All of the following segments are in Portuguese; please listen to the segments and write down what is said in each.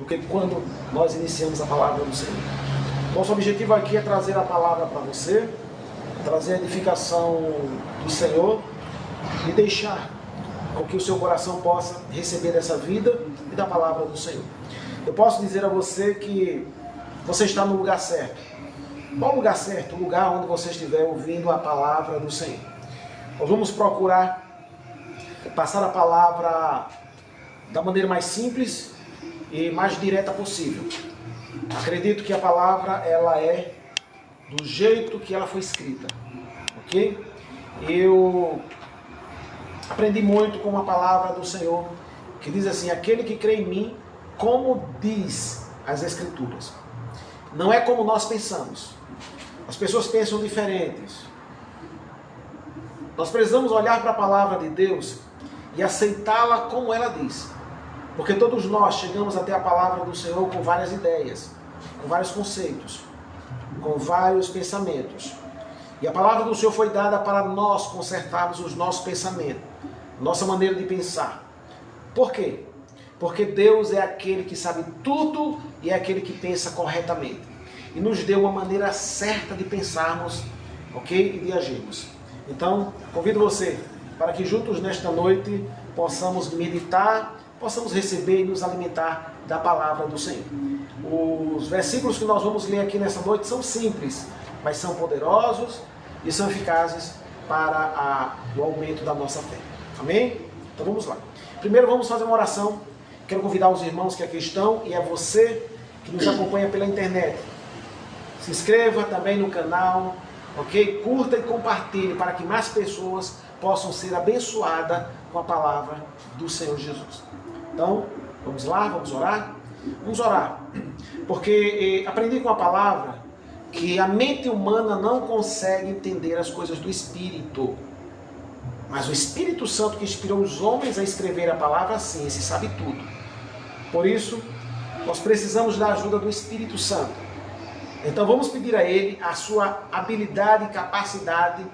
que quando nós iniciamos a palavra do Senhor. Nosso objetivo aqui é trazer a palavra para você, trazer a edificação do Senhor e deixar com que o seu coração possa receber dessa vida e da palavra do Senhor. Eu posso dizer a você que você está no lugar certo. Qual lugar certo? O lugar onde você estiver ouvindo a palavra do Senhor. Nós vamos procurar passar a palavra da maneira mais simples e mais direta possível. Acredito que a palavra ela é do jeito que ela foi escrita, ok? Eu aprendi muito com uma palavra do Senhor que diz assim: aquele que crê em mim, como diz as Escrituras. Não é como nós pensamos. As pessoas pensam diferentes. Nós precisamos olhar para a palavra de Deus e aceitá-la como ela diz. Porque todos nós chegamos até a palavra do Senhor com várias ideias, com vários conceitos, com vários pensamentos. E a palavra do Senhor foi dada para nós consertarmos os nossos pensamentos, nossa maneira de pensar. Por quê? Porque Deus é aquele que sabe tudo e é aquele que pensa corretamente. E nos deu uma maneira certa de pensarmos, ok? E de agirmos. Então, convido você para que juntos nesta noite possamos meditar, possamos receber e nos alimentar da palavra do Senhor. Os versículos que nós vamos ler aqui nessa noite são simples, mas são poderosos e são eficazes para o aumento da nossa fé. Amém? Então vamos lá. Primeiro vamos fazer uma oração. Quero convidar os irmãos que aqui estão e a você que nos acompanha pela internet. Se inscreva também no canal, ok? Curta e compartilhe para que mais pessoas possam ser abençoadas com a palavra do Senhor Jesus. Então, vamos lá, vamos orar? Vamos orar, porque aprendi com a palavra que a mente humana não consegue entender as coisas do Espírito. Mas o Espírito Santo que inspirou os homens a escrever a palavra, sim, esse sabe tudo. Por isso, nós precisamos da ajuda do Espírito Santo. Então vamos pedir a Ele a sua habilidade e capacidade,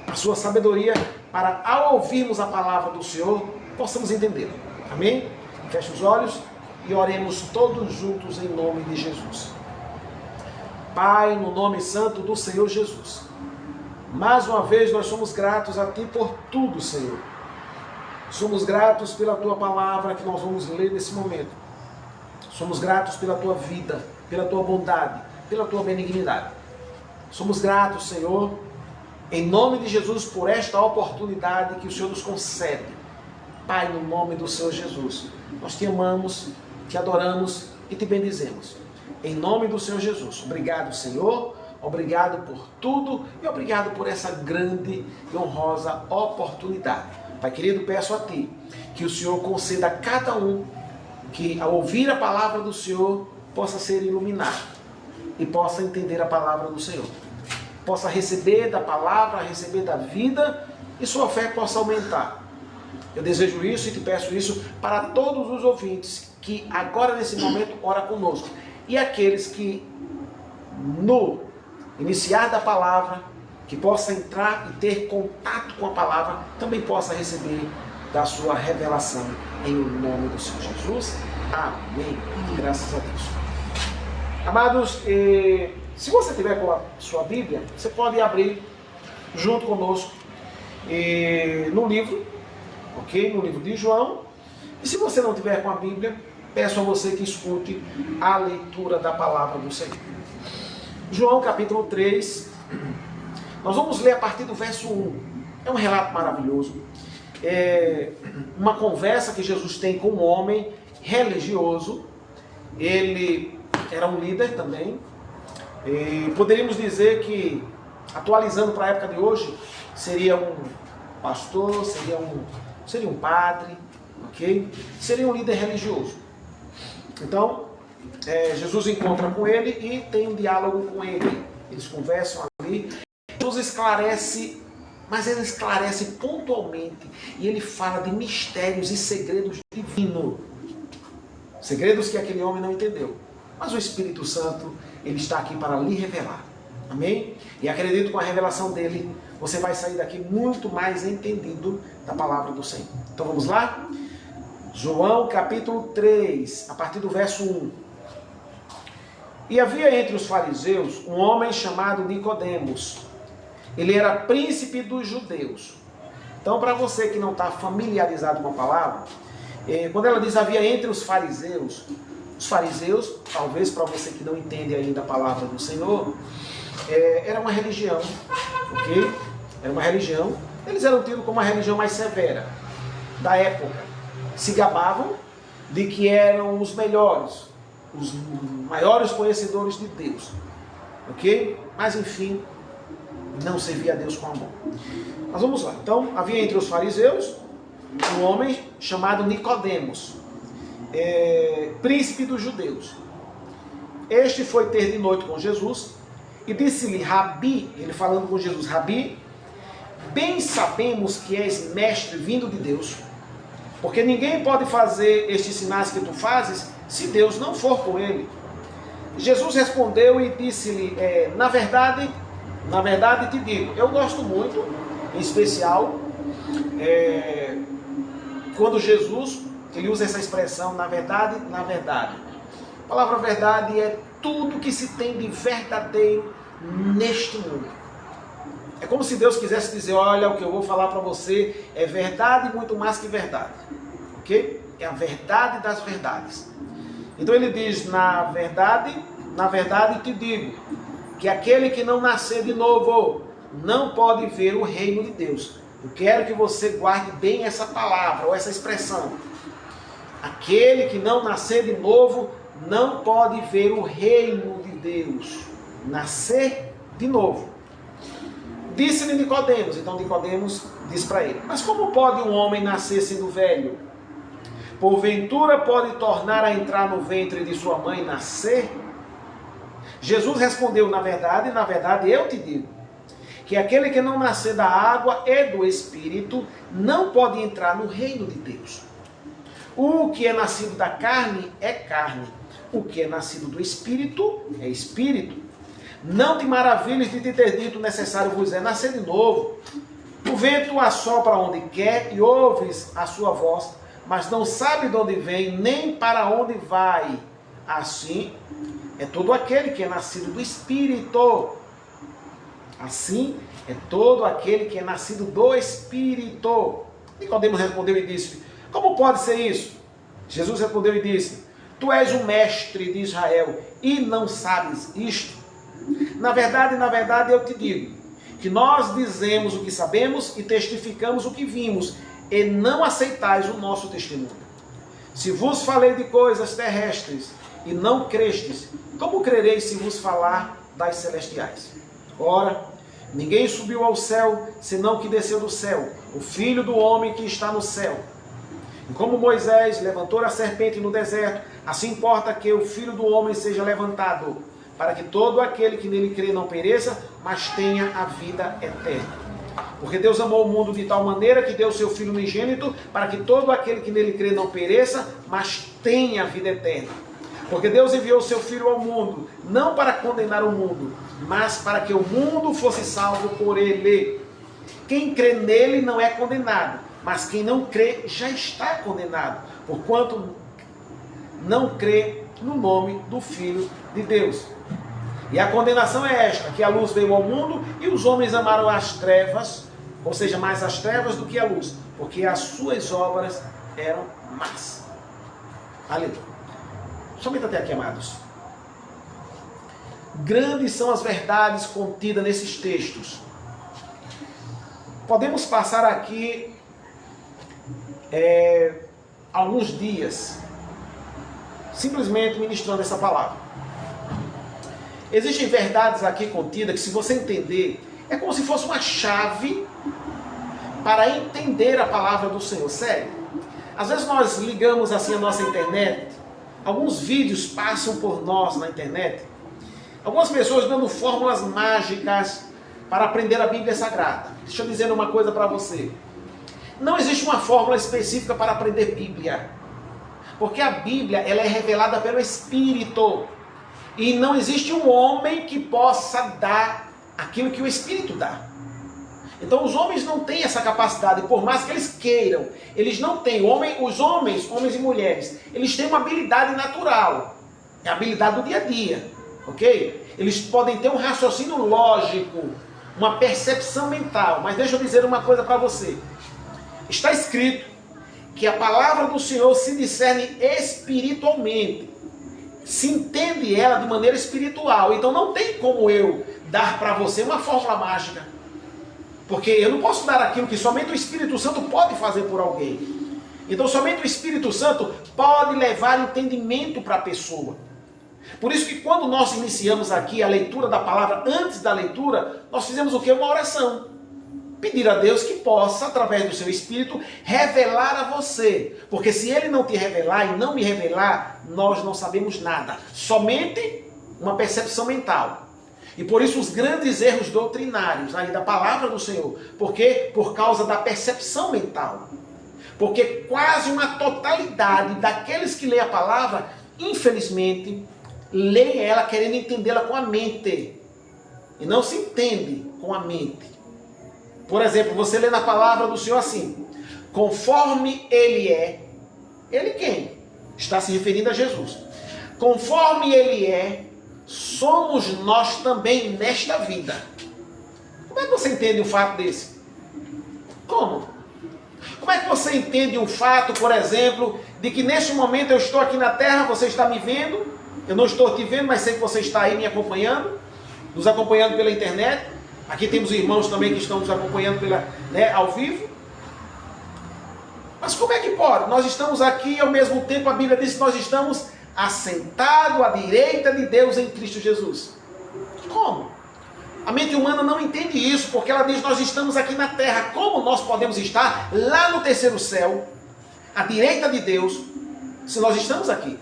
a sua sabedoria, para ao ouvirmos a palavra do Senhor, possamos entendê-la. Amém? Feche os olhos e oremos todos juntos em nome de Jesus. Pai, no nome santo do Senhor Jesus, mais uma vez nós somos gratos a Ti por tudo, Senhor. Somos gratos pela Tua palavra que nós vamos ler nesse momento. Somos gratos pela Tua vida, pela Tua bondade, pela Tua benignidade. Somos gratos, Senhor, em nome de Jesus, por esta oportunidade que o Senhor nos concede. Pai, no nome do Senhor Jesus, nós Te amamos, Te adoramos e Te bendizemos. Em nome do Senhor Jesus. Obrigado, Senhor. Obrigado por tudo e obrigado por essa grande e honrosa oportunidade. Pai querido, peço a Ti que o Senhor conceda a cada um que, ao ouvir a palavra do Senhor, possa ser iluminado e possa entender a palavra do Senhor. Possa receber da palavra, receber da vida e sua fé possa aumentar. Eu desejo isso e Te peço isso para todos os ouvintes que agora nesse momento ora conosco. E aqueles que no iniciar da palavra, que possa entrar e ter contato com a palavra, também possa receber da sua revelação em nome do Senhor Jesus. Amém. Graças a Deus. Amados, se você tiver com a sua Bíblia, você pode abrir junto conosco no livro, ok? No livro de João. E se você não tiver com a Bíblia, peço a você que escute a leitura da palavra do Senhor. João capítulo 3, nós vamos ler a partir do verso 1. É um relato maravilhoso. É uma conversa que Jesus tem com um homem religioso. Ele era um líder também. E poderíamos dizer que, atualizando para a época de hoje, seria um pastor, seria um padre, ok? Seria um líder religioso. Então, Jesus encontra com ele e tem um diálogo com ele. Eles conversam ali. Jesus esclarece, mas ele esclarece pontualmente. E ele fala de mistérios e segredos divinos. Segredos que aquele homem não entendeu. Mas o Espírito Santo, ele está aqui para lhe revelar. Amém? E acredito que com a revelação dele, você vai sair daqui muito mais entendido da palavra do Senhor. Então vamos lá? João capítulo 3, a partir do verso 1. E havia entre os fariseus um homem chamado Nicodemos. Ele era príncipe dos judeus. Então, para você que não está familiarizado com a palavra, quando ela diz havia entre os fariseus, talvez para você que não entende ainda a palavra do Senhor, era uma religião, ok? Era uma religião, eles eram tidos como uma religião mais severa da época. Se gabavam de que eram os melhores, os maiores conhecedores de Deus, ok? Mas enfim, não servia a Deus com amor. Mas vamos lá. Então, havia entre os fariseus um homem chamado Nicodemos, príncipe dos judeus. Este foi ter de noite com Jesus e disse-lhe, Rabi, ele falando com Jesus, Rabi, bem sabemos que és mestre vindo de Deus, porque ninguém pode fazer estes sinais que tu fazes se Deus não for com ele. Jesus respondeu e disse-lhe, na verdade te digo, eu gosto muito, em especial, quando Jesus, ele usa essa expressão, na verdade. A palavra verdade é tudo que se tem de verdadeiro neste mundo. É como se Deus quisesse dizer, olha, o que eu vou falar para você é verdade muito mais que verdade. Ok? É a verdade das verdades. Então ele diz, na verdade te digo, que aquele que não nascer de novo não pode ver o reino de Deus. Eu quero que você guarde bem essa palavra, ou essa expressão. Aquele que não nascer de novo não pode ver o reino de Deus. Nascer de novo. Disse-lhe Nicodemos, então Nicodemos diz para ele, mas como pode um homem nascer sendo velho? Porventura pode tornar a entrar no ventre de sua mãe e nascer? Jesus respondeu, na verdade eu te digo, que aquele que não nascer da água e do Espírito não pode entrar no reino de Deus. O que é nascido da carne é carne, o que é nascido do Espírito é Espírito. Não te maravilhes de te ter dito, necessário vos é nascer de novo. O vento assopra onde quer e ouves a sua voz, mas não sabe de onde vem, nem para onde vai. Assim é todo aquele que é nascido do Espírito. Assim é todo aquele que é nascido do Espírito. Nicodemos respondeu e disse, como pode ser isso? Jesus respondeu e disse, tu és o mestre de Israel e não sabes isto? Na verdade eu te digo, que nós dizemos o que sabemos e testificamos o que vimos, e não aceitais o nosso testemunho. Se vos falei de coisas terrestres e não crestes, como crereis se vos falar das celestiais? Ora, ninguém subiu ao céu, senão que desceu do céu, o Filho do homem que está no céu. E como Moisés levantou a serpente no deserto, assim importa que o Filho do homem seja levantado, para que todo aquele que nele crê não pereça, mas tenha a vida eterna. Porque Deus amou o mundo de tal maneira que deu o seu Filho unigênito, para que todo aquele que nele crê não pereça, mas tenha a vida eterna. Porque Deus enviou o seu Filho ao mundo, não para condenar o mundo, mas para que o mundo fosse salvo por ele. Quem crê nele não é condenado, mas quem não crê já está condenado, porquanto não crê no nome do Filho de Deus. E a condenação é esta, que a luz veio ao mundo e os homens amaram as trevas, ou seja, mais as trevas do que a luz, porque as suas obras eram más. Aleluia. Somente até aqui, amados. Grandes são as verdades contidas nesses textos. Podemos passar aqui alguns dias simplesmente ministrando essa palavra. Existem verdades aqui contidas que, se você entender, é como se fosse uma chave para entender a palavra do Senhor. Sério. Às vezes nós ligamos assim a nossa internet, alguns vídeos passam por nós na internet, algumas pessoas dando fórmulas mágicas para aprender a Bíblia Sagrada. Deixa eu dizer uma coisa para você. Não existe uma fórmula específica para aprender Bíblia. Porque a Bíblia ela é revelada pelo Espírito. E não existe um homem que possa dar aquilo que o Espírito dá. Então os homens não têm essa capacidade, por mais que eles queiram. Eles não têm. Os homens e mulheres, eles têm uma habilidade natural. É a habilidade do dia a dia. ok? Eles podem ter um raciocínio lógico, uma percepção mental, mas deixa eu dizer uma coisa para você. Está escrito que a palavra do Senhor se discerne espiritualmente, se entende ela de maneira espiritual, então não tem como eu dar para você uma fórmula mágica, porque eu não posso dar aquilo que somente o Espírito Santo pode fazer por alguém. Então somente o Espírito Santo pode levar entendimento para a pessoa. Por isso que quando nós iniciamos aqui a leitura da palavra, antes da leitura, nós fizemos o quê? Uma oração. Pedir a Deus que possa, através do seu Espírito, revelar a você. Porque se Ele não te revelar e não me revelar, nós não sabemos nada. Somente uma percepção mental. E por isso os grandes erros doutrinários aí da palavra do Senhor. Por quê? Por causa da percepção mental. Porque quase uma totalidade daqueles que lêem a palavra, infelizmente, leem ela querendo entendê-la com a mente. E não se entende com a mente. Por exemplo, você lê na palavra do Senhor assim: conforme Ele é. Ele quem? Está se referindo a Jesus. Conforme Ele é, somos nós também nesta vida. Como é que você entende um fato desse? Como? Como é que você entende um fato, por exemplo, de que neste momento eu estou aqui na terra, você está me vendo, eu não estou te vendo, mas sei que você está aí me acompanhando, nos acompanhando pela internet. Aqui temos irmãos também que estão nos acompanhando ao vivo. Mas como é que pode? Nós estamos aqui e ao mesmo tempo a Bíblia diz que nós estamos assentados à direita de Deus em Cristo Jesus. Como? A mente humana não entende isso, porque ela diz que nós estamos aqui na terra. Como nós podemos estar lá no terceiro céu, à direita de Deus, se nós estamos aqui?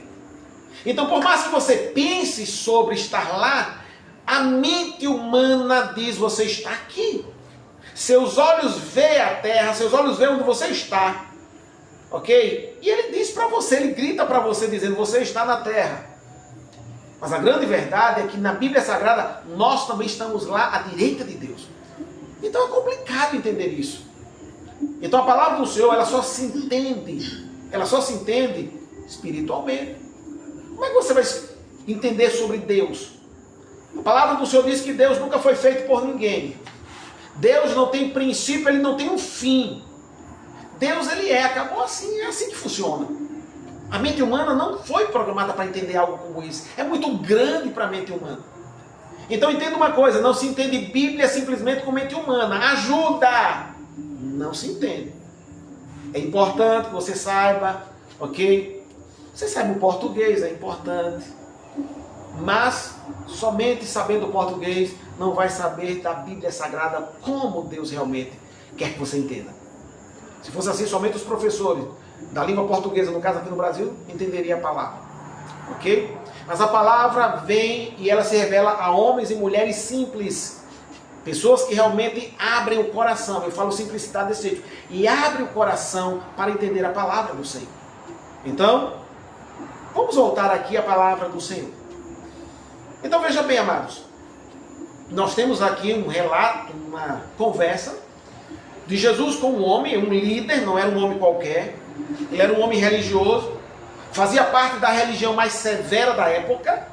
Então, por mais que você pense sobre estar lá, a mente humana diz: você está aqui. Seus olhos veem a terra, seus olhos veem onde você está. Ok? E ele diz para você, ele grita para você dizendo: você está na terra. Mas a grande verdade é que na Bíblia Sagrada nós também estamos lá à direita de Deus. Então é complicado entender isso. Então a palavra do Senhor, ela só se entende espiritualmente. Como é que você vai entender sobre Deus? A palavra do Senhor diz que Deus nunca foi feito por ninguém. Deus não tem princípio, Ele não tem um fim. Deus, Ele acabou assim, é assim que funciona. A mente humana não foi programada para entender algo como isso. É muito grande para a mente humana. Então entenda uma coisa, não se entende Bíblia simplesmente com mente humana. Ajuda! Não se entende. É importante que você saiba, ok? Você sabe o português, é importante. Mas somente sabendo português não vai saber da Bíblia Sagrada como Deus realmente quer que você entenda. Se fosse assim, somente os professores da língua portuguesa, no caso aqui no Brasil, entenderiam a palavra. Ok? Mas a palavra vem e ela se revela a homens e mulheres simples. Pessoas que realmente abrem o coração. Eu falo simplicidade desse jeito. E abrem o coração para entender a palavra do Senhor. Então, vamos voltar aqui à palavra do Senhor. Então veja bem, amados, nós temos aqui um relato, uma conversa de Jesus com um homem, um líder, não era um homem qualquer, ele era um homem religioso, fazia parte da religião mais severa da época,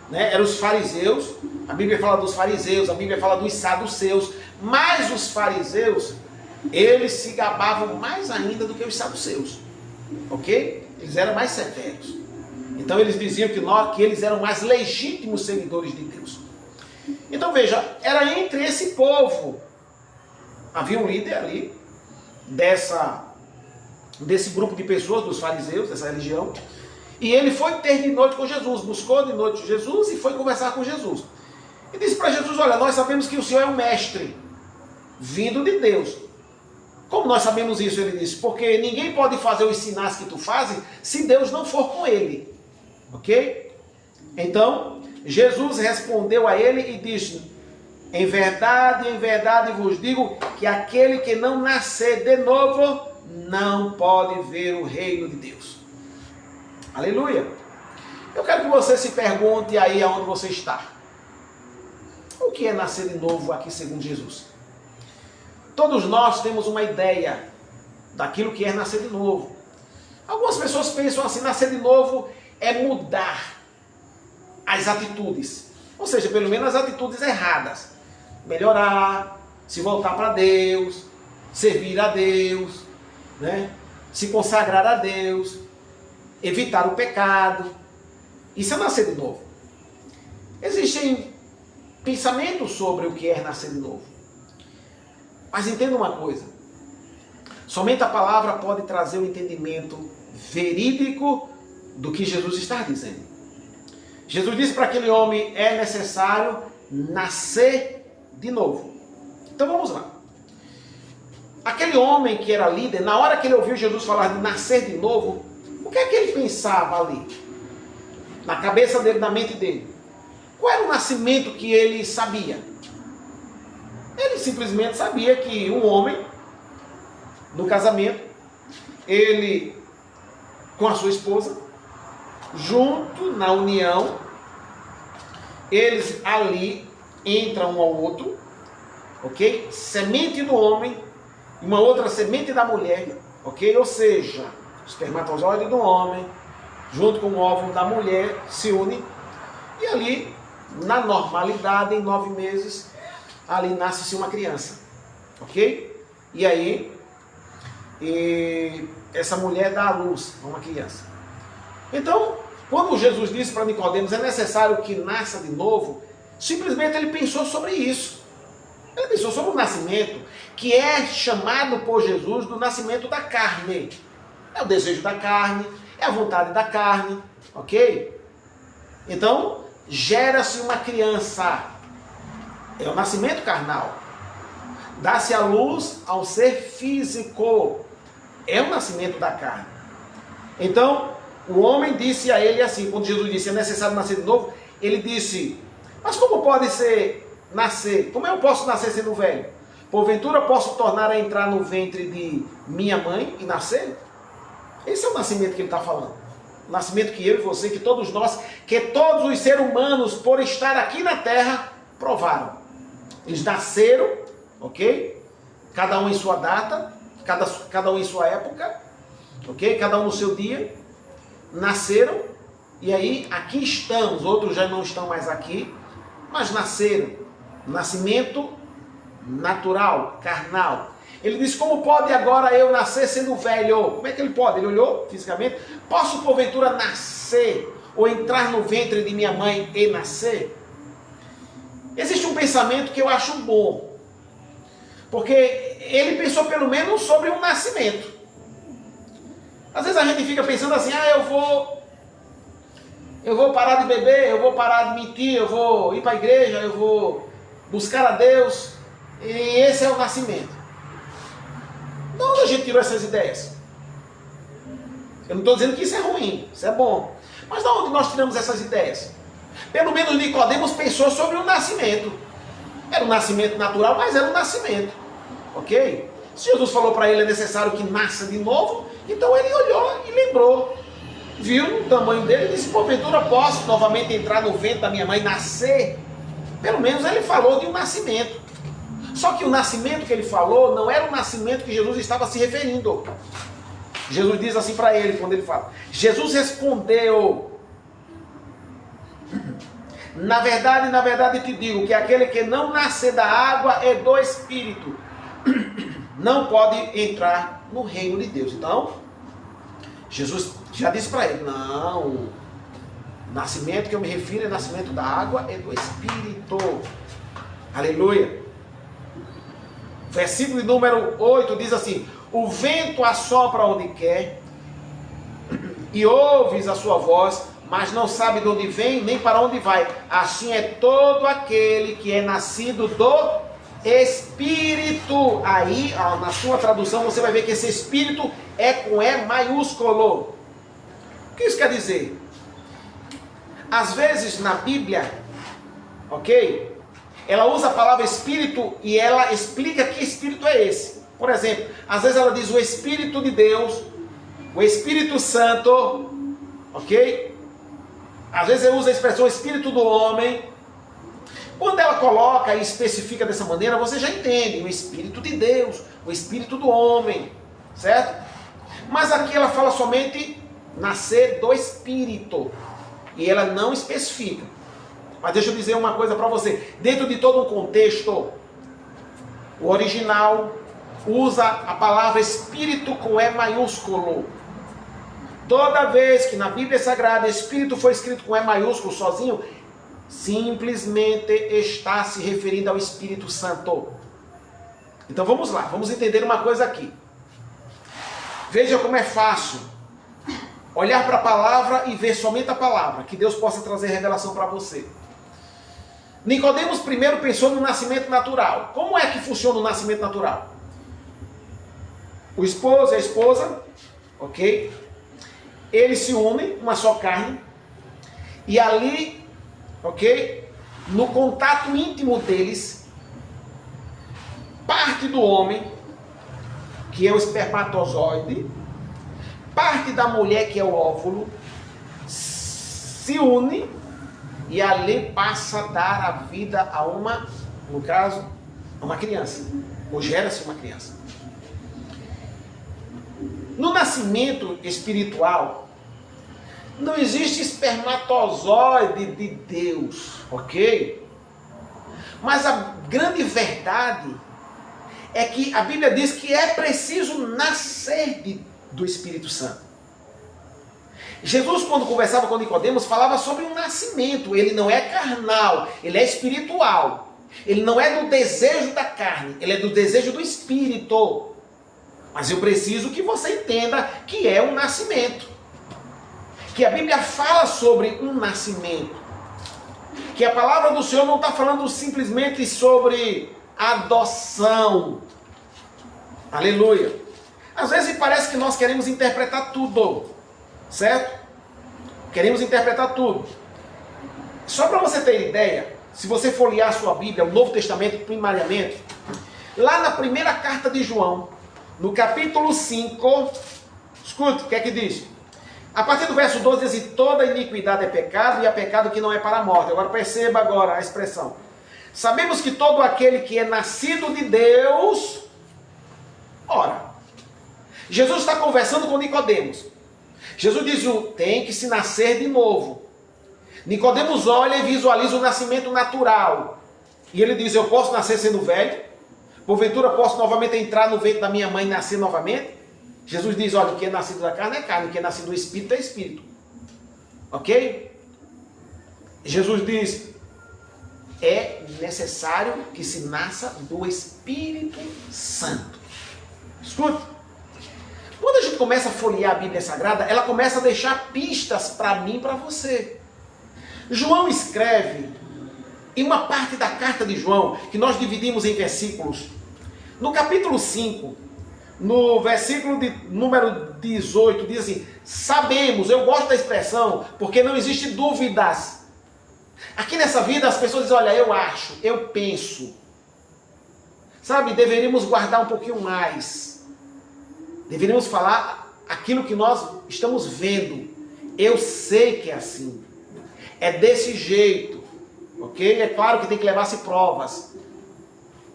né? Eram os fariseus. A Bíblia fala dos fariseus, a Bíblia fala dos saduceus, mas os fariseus, eles se gabavam mais ainda do que os saduceus, ok? Eles eram mais severos. Então eles diziam que eles eram mais legítimos seguidores de Deus. Então veja, era entre esse povo, havia um líder ali, desse grupo de pessoas, dos fariseus, dessa religião, e ele foi ter de noite com Jesus, buscou de noite Jesus e foi conversar com Jesus. E disse para Jesus: olha, nós sabemos que o Senhor é um mestre, vindo de Deus. Como nós sabemos isso? Ele disse: porque ninguém pode fazer os sinais que tu fazes se Deus não for com ele. Ok? Então, Jesus respondeu a ele e disse: em verdade vos digo que aquele que não nascer de novo não pode ver o reino de Deus. Aleluia! Eu quero que você se pergunte aí aonde você está. O que é nascer de novo aqui segundo Jesus? Todos nós temos uma ideia daquilo que é nascer de novo. Algumas pessoas pensam assim: nascer de novo é mudar as atitudes. Ou seja, pelo menos as atitudes erradas. Melhorar, se voltar para Deus, servir a Deus, né? Se consagrar a Deus, evitar o pecado. Isso é nascer de novo. Existem pensamentos sobre o que é nascer de novo. Mas entenda uma coisa. Somente a palavra pode trazer o entendimento verídico do que Jesus está dizendo. Jesus disse para aquele homem, é necessário nascer de novo. Então vamos lá. Aquele homem que era líder, na hora que ele ouviu Jesus falar de nascer de novo, o que é que ele pensava ali? Na cabeça dele, na mente dele. Qual era o nascimento que ele sabia? Ele simplesmente sabia que um homem, no casamento, ele com a sua esposa, junto na união, eles ali entram um ao outro, ok? Semente do homem e uma outra semente da mulher, ok? Ou seja, o espermatozoide do homem, junto com o óvulo da mulher, se une e ali, na normalidade, em 9 meses, ali nasce-se uma criança, ok? E aí, essa mulher dá à luz a uma criança. Então, quando Jesus disse para Nicodemos, é necessário que nasça de novo, simplesmente ele pensou sobre isso. Ele pensou sobre o nascimento, que é chamado por Jesus do nascimento da carne. É o desejo da carne, é a vontade da carne, ok? Então, gera-se uma criança. É o nascimento carnal. Dá-se a luz ao ser físico. É o nascimento da carne. Então, o homem disse a ele assim, quando Jesus disse, é necessário nascer de novo, ele disse, mas como pode ser nascer? Como eu posso nascer sendo velho? Porventura posso tornar a entrar no ventre de minha mãe e nascer? Esse é o nascimento que ele está falando. O nascimento que eu e você, que todos nós, que todos os seres humanos, por estar aqui na terra, provaram. Eles nasceram, ok? Cada um em sua data, cada um em sua época, ok? Cada um no seu dia. Nasceram, e aí aqui estamos, outros já não estão mais aqui, mas nasceram. Nascimento natural, carnal. Ele disse, como pode agora eu nascer sendo velho? Como é que ele pode? Ele olhou fisicamente. Posso porventura nascer ou entrar no ventre de minha mãe e nascer? Existe um pensamento que eu acho bom, porque ele pensou pelo menos sobre um nascimento. Às vezes a gente fica pensando assim, eu vou parar de beber, eu vou parar de mentir, eu vou ir para a igreja, eu vou buscar a Deus, e esse é o nascimento. De onde a gente tirou essas ideias? Eu não estou dizendo que isso é ruim, isso é bom. Mas de onde nós tiramos essas ideias? Pelo menos Nicodemos pensou sobre o nascimento. Era um nascimento natural, mas era um nascimento. Ok? Se Jesus falou para ele, é necessário que nasça de novo, então ele olhou e lembrou. Viu o tamanho dele e disse, porventura posso novamente entrar no ventre da minha mãe e nascer? Pelo menos ele falou de um nascimento. Só que o nascimento que ele falou não era o nascimento que Jesus estava se referindo. Jesus diz assim para ele, quando ele fala, Jesus respondeu, na verdade te digo, que aquele que não nascer da água e do Espírito, não pode entrar no reino de Deus. Então, Jesus já disse para ele, não, o nascimento que eu me refiro é nascimento da água e do Espírito. Aleluia. Versículo número 8 diz assim, o vento assopra onde quer, e ouves a sua voz, mas não sabe de onde vem, nem para onde vai. Assim é todo aquele que é nascido do Espírito. Aí, na sua tradução, você vai ver que esse Espírito é com E maiúsculo. O que isso quer dizer? Às vezes, na Bíblia, ok? Ela usa a palavra Espírito e ela explica que Espírito é esse. Por exemplo, às vezes ela diz o Espírito de Deus, o Espírito Santo, ok? Às vezes ela usa a expressão Espírito do homem. Quando ela coloca e especifica dessa maneira, você já entende o Espírito de Deus, o Espírito do homem, certo? Mas aqui ela fala somente nascer do Espírito, e ela não especifica. Mas deixa eu dizer uma coisa para você. Dentro de todo um contexto, o original usa a palavra espírito com E maiúsculo. Toda vez que na Bíblia Sagrada espírito foi escrito com E maiúsculo sozinho, simplesmente está se referindo ao Espírito Santo. Então vamos lá, vamos entender uma coisa aqui. Veja como é fácil olhar para a palavra e ver somente a palavra, que Deus possa trazer revelação para você. Nicodemos primeiro pensou no nascimento natural. Como é que funciona o nascimento natural? O esposo e a esposa, ok? Eles se unem, uma só carne, e ali, ok? No contato íntimo deles, parte do homem, que é o espermatozoide, parte da mulher, que é o óvulo, se une e ali passa a dar a vida a uma, no caso, a uma criança, ou gera-se uma criança. No nascimento espiritual, não existe espermatozoide de Deus, ok? Mas a grande verdade é que a Bíblia diz que é preciso nascer do Espírito Santo. Jesus, quando conversava com Nicodemos, falava sobre um nascimento. Ele não é carnal, ele é espiritual. Ele não é do desejo da carne, ele é do desejo do Espírito. Mas eu preciso que você entenda que é um nascimento. Que a Bíblia fala sobre um nascimento. Que a palavra do Senhor não está falando simplesmente sobre adoção. Aleluia. Às vezes parece que nós queremos interpretar tudo. Certo? Queremos interpretar tudo. Só para você ter ideia, se você folhear a sua Bíblia, o Novo Testamento primariamente, lá na primeira carta de João, no capítulo 5, escute, o que é que diz? A partir do verso 12 diz: e toda iniquidade é pecado, e há pecado que não é para a morte. Agora perceba agora a expressão. Sabemos que todo aquele que é nascido de Deus, ora, Jesus está conversando com Nicodemos. Jesus diz: tem que se nascer de novo. Nicodemos olha e visualiza o nascimento natural. E ele diz: eu posso nascer sendo velho? Porventura posso novamente entrar no ventre da minha mãe e nascer novamente? Jesus diz: olha, o que é nascido da carne é carne, o que é nascido do Espírito é Espírito. Ok? Jesus diz: é necessário que se nasça do Espírito Santo. Escute. Quando a gente começa a folhear a Bíblia Sagrada, ela começa a deixar pistas para mim e para você. João escreve, em uma parte da carta de João, que nós dividimos em versículos, no capítulo 5, no versículo de número 18, diz assim: sabemos, eu gosto da expressão, porque não existe dúvidas. Aqui nessa vida as pessoas dizem: olha, eu acho, eu penso. Sabe, deveríamos guardar um pouquinho mais. Deveríamos falar aquilo que nós estamos vendo. Eu sei que é assim. É desse jeito. Ok? É claro que tem que levar-se provas.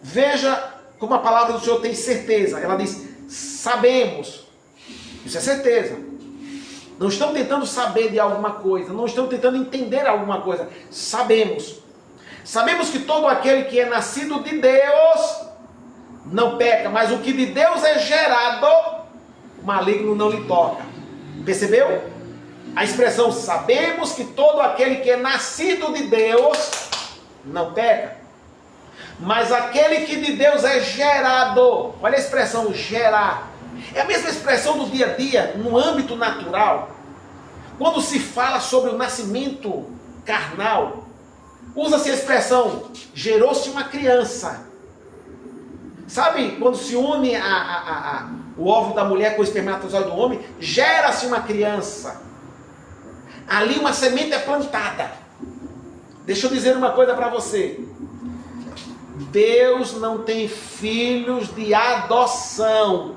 Veja como a palavra do Senhor tem certeza. Ela diz: sabemos. Isso é certeza. Não estão tentando saber de alguma coisa. Não estão tentando entender alguma coisa. Sabemos. Sabemos que todo aquele que é nascido de Deus não peca. Mas o que de Deus é gerado, o maligno não lhe toca. Percebeu? A expressão sabemos que todo aquele que é nascido de Deus não peca. Mas aquele que de Deus é gerado, olha a expressão gerar. É a mesma expressão do dia a dia, no âmbito natural. Quando se fala sobre o nascimento carnal, usa-se a expressão gerou-se uma criança. Sabe, quando se une o óvulo da mulher com o espermatozoide do homem, gera-se uma criança. Ali uma semente é plantada. Deixa eu dizer uma coisa para você. Deus não tem filhos de adoção.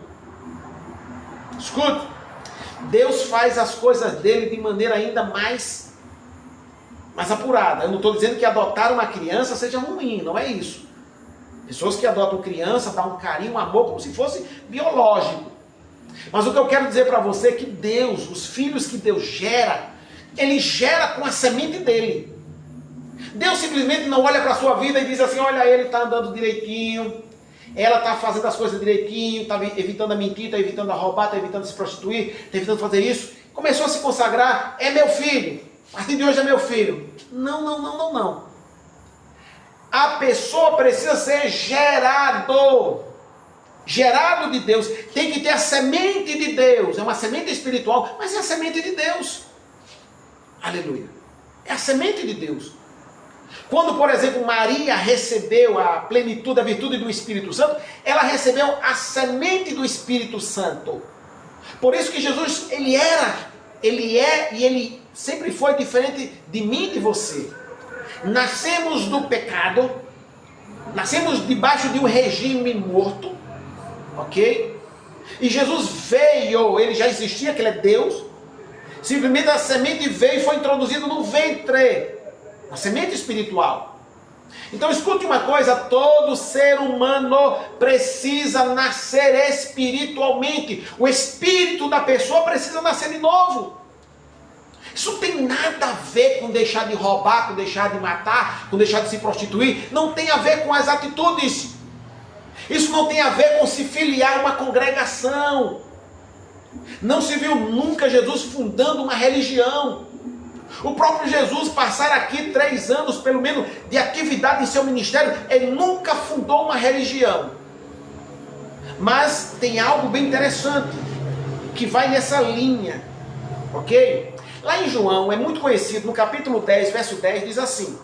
Escute. Deus faz as coisas dele de maneira ainda mais apurada. Eu não estou dizendo que adotar uma criança seja ruim, não é isso. Pessoas que adotam criança, dão um carinho, um amor, como se fosse biológico. Mas o que eu quero dizer para você é que Deus, os filhos que Deus gera, Ele gera com a semente dele. Deus simplesmente não olha para a sua vida e diz assim, olha, ele está andando direitinho, ela está fazendo as coisas direitinho, está evitando a mentir, está evitando a roubar, está evitando se prostituir, está evitando fazer isso. Começou a se consagrar, é meu filho. A partir de hoje é meu filho. Não, não, não, não, não. A pessoa precisa ser gerado de Deus. Tem que ter a semente de Deus. É uma semente espiritual, mas é a semente de Deus. Aleluia. É a semente de Deus. Quando, por exemplo, Maria recebeu a plenitude, a virtude do Espírito Santo, ela recebeu a semente do Espírito Santo. Por isso que Jesus, ele é e ele sempre foi diferente de mim e de você. Nascemos do pecado, nascemos debaixo de um regime morto, ok? E Jesus veio, ele já existia, que ele é Deus. Simplesmente a semente veio e foi introduzida no ventre, a semente espiritual. Então escute uma coisa, todo ser humano precisa nascer espiritualmente. O espírito da pessoa precisa nascer de novo. Isso não tem nada a ver com deixar de roubar, com deixar de matar, com deixar de se prostituir. Não tem a ver com as atitudes. Isso não tem a ver com se filiar a uma congregação. Não se viu nunca Jesus fundando uma religião. O próprio Jesus passar aqui 3 anos, pelo menos, de atividade em seu ministério, ele nunca fundou uma religião. Mas tem algo bem interessante, que vai nessa linha, ok? Lá em João, é muito conhecido, no capítulo 10, verso 10, diz assim,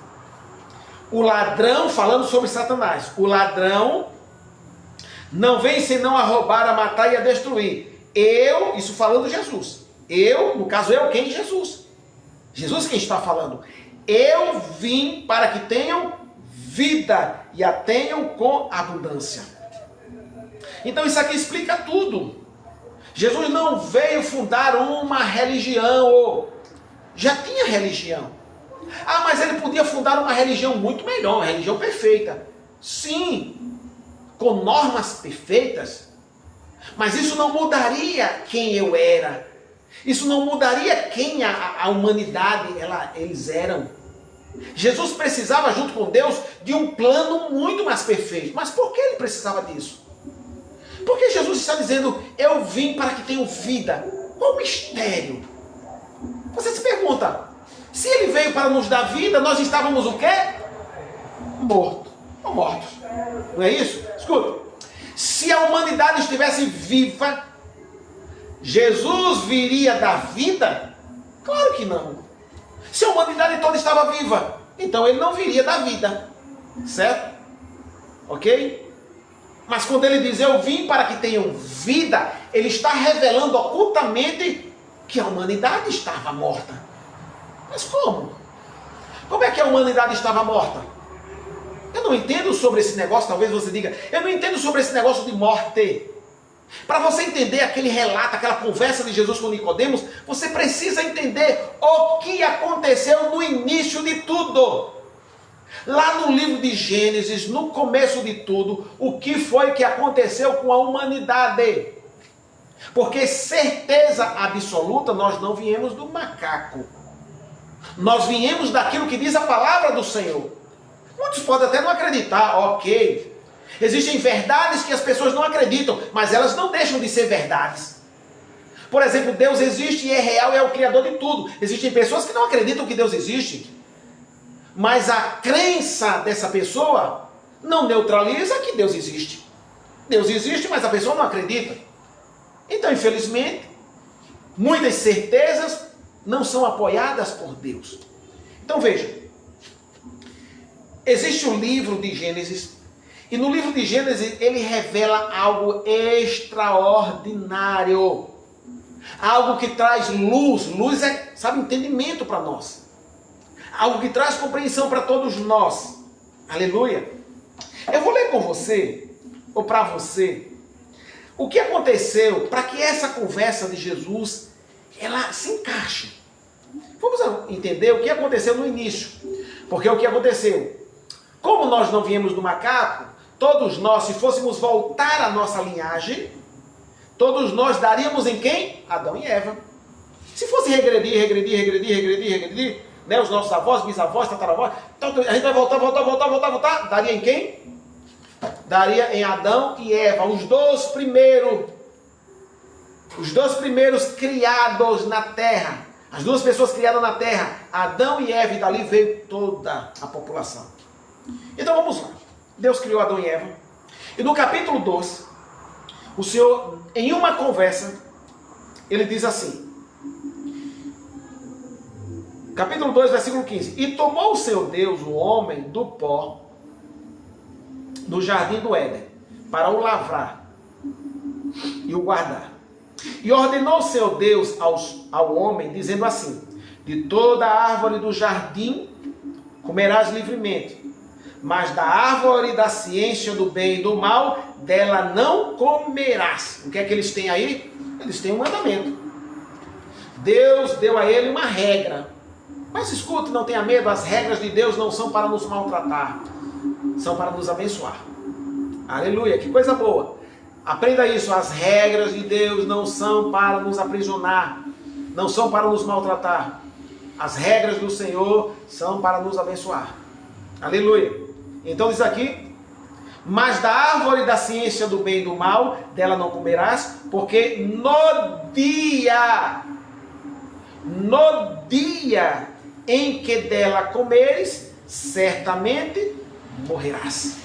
o ladrão, falando sobre Satanás, o ladrão não vem senão a roubar, a matar e a destruir. Eu, isso falando Jesus, eu, no caso eu, quem? Jesus. Jesus quem está falando. Eu vim para que tenham vida e a tenham com abundância. Então isso aqui explica tudo. Jesus não veio fundar uma religião, já tinha religião. Ah, mas ele podia fundar uma religião muito melhor, uma religião perfeita. Sim, com normas perfeitas, mas isso não mudaria quem eu era. Isso não mudaria quem a humanidade eles eram. Jesus precisava, junto com Deus, de um plano muito mais perfeito. Mas por que ele precisava disso? Porque Jesus está dizendo, eu vim para que tenham vida. Qual o mistério? Você se pergunta, se ele veio para nos dar vida, nós estávamos o quê? Mortos. Ou mortos. Não é isso? Escuta. Se a humanidade estivesse viva, Jesus viria dar vida? Claro que não. Se a humanidade toda estava viva, então ele não viria dar vida. Certo? Ok? Mas quando ele diz, eu vim para que tenham vida, ele está revelando ocultamente que a humanidade estava morta. Mas como? Como é que a humanidade estava morta? Eu não entendo sobre esse negócio, talvez você diga, eu não entendo sobre esse negócio de morte. Para você entender aquele relato, aquela conversa de Jesus com Nicodemos, você precisa entender o que aconteceu no início de tudo. Lá no livro de Gênesis, no começo de tudo, o que foi que aconteceu com a humanidade? Porque certeza absoluta, nós não viemos do macaco. Nós viemos daquilo que diz a palavra do Senhor. Muitos podem até não acreditar, ok. Existem verdades que as pessoas não acreditam, mas elas não deixam de ser verdades. Por exemplo, Deus existe e é real e é o Criador de tudo. Existem pessoas que não acreditam que Deus existe. Mas a crença dessa pessoa não neutraliza que Deus existe. Deus existe, mas a pessoa não acredita. Então, infelizmente, muitas certezas não são apoiadas por Deus. Então veja, existe o livro de Gênesis, e no livro de Gênesis ele revela algo extraordinário. Algo que traz luz. Luz é, sabe, entendimento para nós. Algo que traz compreensão para todos nós. Aleluia. Eu vou ler com você, ou para você, o que aconteceu para que essa conversa de Jesus, ela se encaixe. Vamos entender o que aconteceu no início. Porque o que aconteceu? Como nós não viemos do macaco, todos nós, se fôssemos voltar à nossa linhagem, todos nós daríamos em quem? Adão e Eva. Se fosse regredir, né? Os nossos avós, bisavós, tataravós. Então, a gente vai voltar. Daria em quem? Daria em Adão e Eva, os dois primeiros criados na terra. As duas pessoas criadas na terra, Adão e Eva, e dali veio toda a população. Então vamos lá. Deus criou Adão e Eva. E no capítulo 2, o Senhor, em uma conversa, ele diz assim. Capítulo 2, versículo 15. E tomou o Senhor Deus, o homem, do pó, do jardim do Éden, para o lavrar e o guardar. E ordenou o Senhor Deus ao homem, dizendo assim: de toda a árvore do jardim comerás livremente, mas da árvore da ciência do bem e do mal, dela não comerás. O que é que eles têm aí? Eles têm um mandamento. Deus deu a ele uma regra. Mas escute, não tenha medo, as regras de Deus não são para nos maltratar, são para nos abençoar. Aleluia, que coisa boa. Aprenda isso, as regras de Deus não são para nos aprisionar, não são para nos maltratar. As regras do Senhor são para nos abençoar. Aleluia. Então diz aqui: mas da árvore da ciência do bem e do mal, dela não comerás, porque no dia em que dela comeres, certamente morrerás.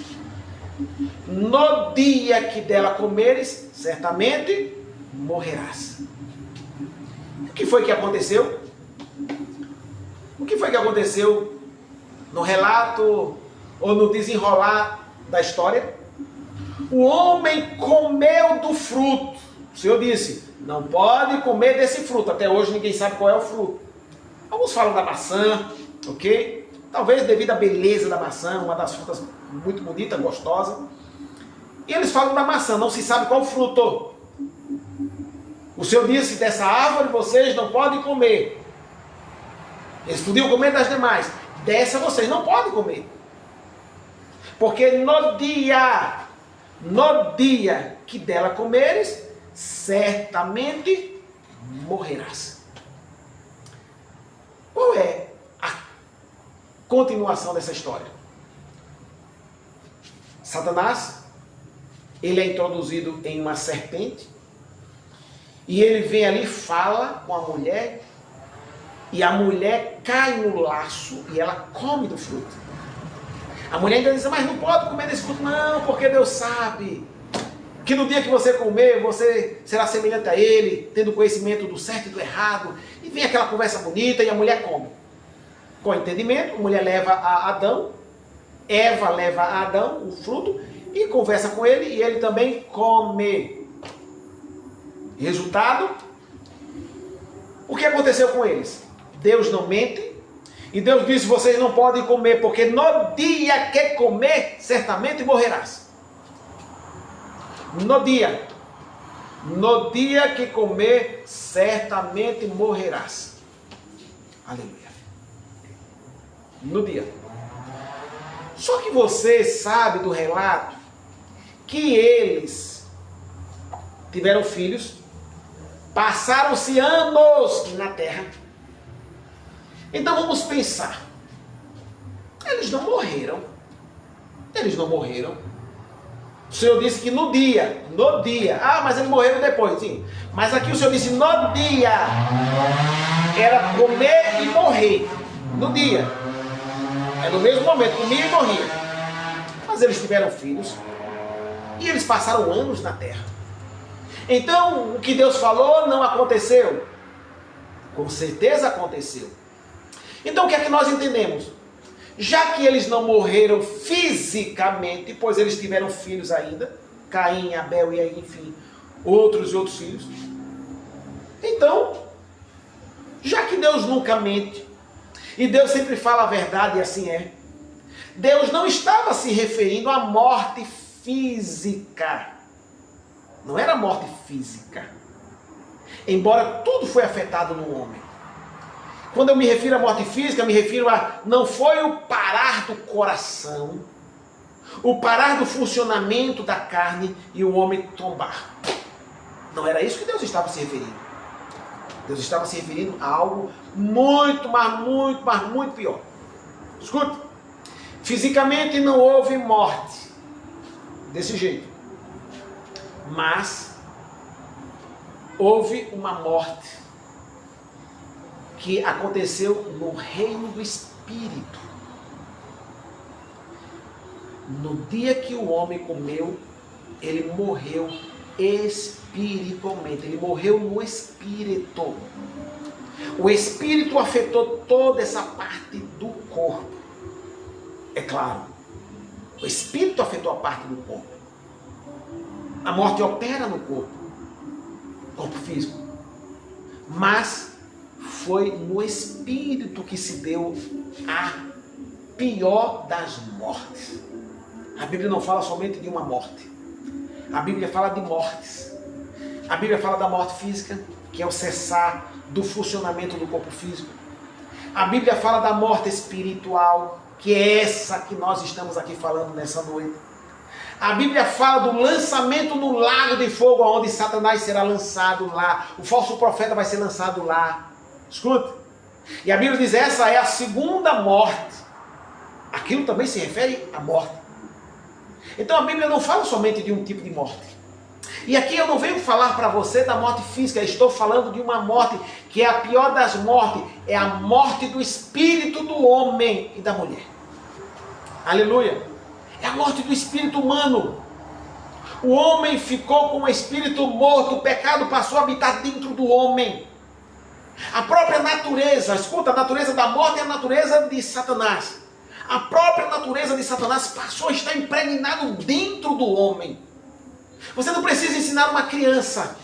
No dia que dela comeres, certamente morrerás. O que foi que aconteceu? O que foi que aconteceu no relato ou no desenrolar da história? O homem comeu do fruto. O Senhor disse: não pode comer desse fruto. Até hoje ninguém sabe qual é o fruto. Alguns falam da maçã, ok? Talvez devido à beleza da maçã, uma das frutas muito bonita, gostosa. E eles falam da maçã, não se sabe qual fruto. O Senhor disse: dessa árvore vocês não podem comer. Eles podiam comer das demais. Dessa vocês não podem comer. Porque no dia que dela comeres, certamente morrerás. Qual é a continuação dessa história? Satanás, ele é introduzido em uma serpente, e ele vem ali, fala com a mulher, e a mulher cai no laço, e ela come do fruto. A mulher ainda diz: mas não pode comer desse fruto. Não, porque Deus sabe que no dia que você comer, você será semelhante a ele, tendo conhecimento do certo e do errado. E vem aquela conversa bonita, e a mulher come. Com entendimento, a mulher leva a Adão, Eva leva a Adão o fruto, e conversa com ele, e ele também come. Resultado, o que aconteceu com eles? Deus não mente, e Deus disse: vocês não podem comer, porque no dia que comer, certamente morrerás. No dia que comer, certamente morrerás. Aleluia. No dia. Só que você sabe do relato que eles tiveram filhos, passaram-se anos na terra. Então vamos pensar. Eles não morreram. O Senhor disse que no dia. Mas eles morreram depois, sim. Mas aqui o Senhor disse: no dia. Era comer e morrer. No dia. É no mesmo momento, comia e morria. Mas eles tiveram filhos. E eles passaram anos na terra. Então, o que Deus falou não aconteceu? Com certeza aconteceu. Então, o que é que nós entendemos? Já que eles não morreram fisicamente, pois eles tiveram filhos ainda, Caim, Abel e aí, enfim, outros filhos. Então, já que Deus nunca mente, e Deus sempre fala a verdade, e assim é, Deus não estava se referindo à morte física. Não era morte física. Embora tudo foi afetado no homem. Quando eu me refiro à morte física, me refiro a... não foi o parar do coração, o parar do funcionamento da carne e o homem tombar. Não era isso que Deus estava se referindo. Deus estava se referindo a algo muito, mas muito pior. Escute, fisicamente não houve morte desse jeito, mas houve uma morte que aconteceu no reino do Espírito. No dia que o homem comeu, ele morreu espiritualmente, ele morreu no Espírito. O Espírito afetou toda essa parte do corpo. É claro, o Espírito afetou a parte do corpo. A morte opera no corpo físico. Mas foi no Espírito que se deu a pior das mortes. A Bíblia não fala somente de uma morte. A Bíblia fala de mortes. A Bíblia fala da morte física, que é o cessar do funcionamento do corpo físico. A Bíblia fala da morte espiritual, que é essa que nós estamos aqui falando nessa noite. A Bíblia fala do lançamento no lago de fogo, onde Satanás será lançado lá. O falso profeta vai ser lançado lá. Escuta. E a Bíblia diz, essa é a segunda morte. Aquilo também se refere à morte. Então a Bíblia não fala somente de um tipo de morte. E aqui eu não venho falar para você da morte física, estou falando de uma morte que é a pior das mortes, é a morte do espírito do homem e da mulher. Aleluia! É a morte do espírito humano. O homem ficou com o espírito morto, o pecado passou a habitar dentro do homem. A própria natureza, escuta, a natureza da morte é a natureza de Satanás. A própria natureza de Satanás passou a estar impregnado dentro do homem. Você não precisa ensinar uma criança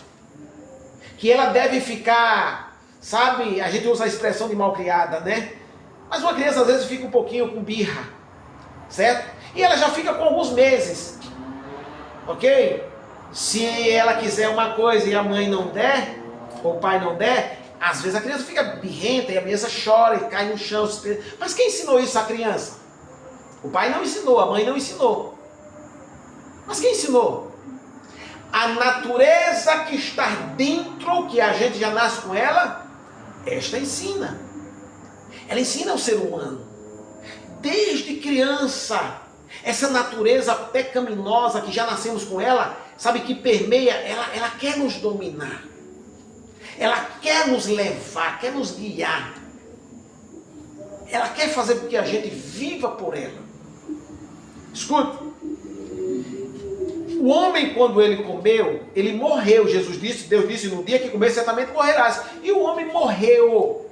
que ela deve ficar, sabe, a gente usa a expressão de malcriada, né? Mas uma criança às vezes fica um pouquinho com birra, certo? E ela já fica com alguns meses, ok? Se ela quiser uma coisa e a mãe não der, ou o pai não der, às vezes a criança fica birrenta e a criança chora e cai no chão. Mas quem ensinou isso à criança? O pai não ensinou, a mãe não ensinou. Mas quem ensinou? A natureza que está dentro, que a gente já nasce com ela, esta ensina. Ela ensina ao ser humano. Desde criança, essa natureza pecaminosa que já nascemos com ela, sabe, que permeia, ela quer nos dominar. Ela quer nos levar, quer nos guiar. Ela quer fazer com que a gente viva por ela. Escute. O homem, quando ele comeu, ele morreu. Jesus disse, Deus disse, no dia que comer, certamente morrerás. E o homem morreu.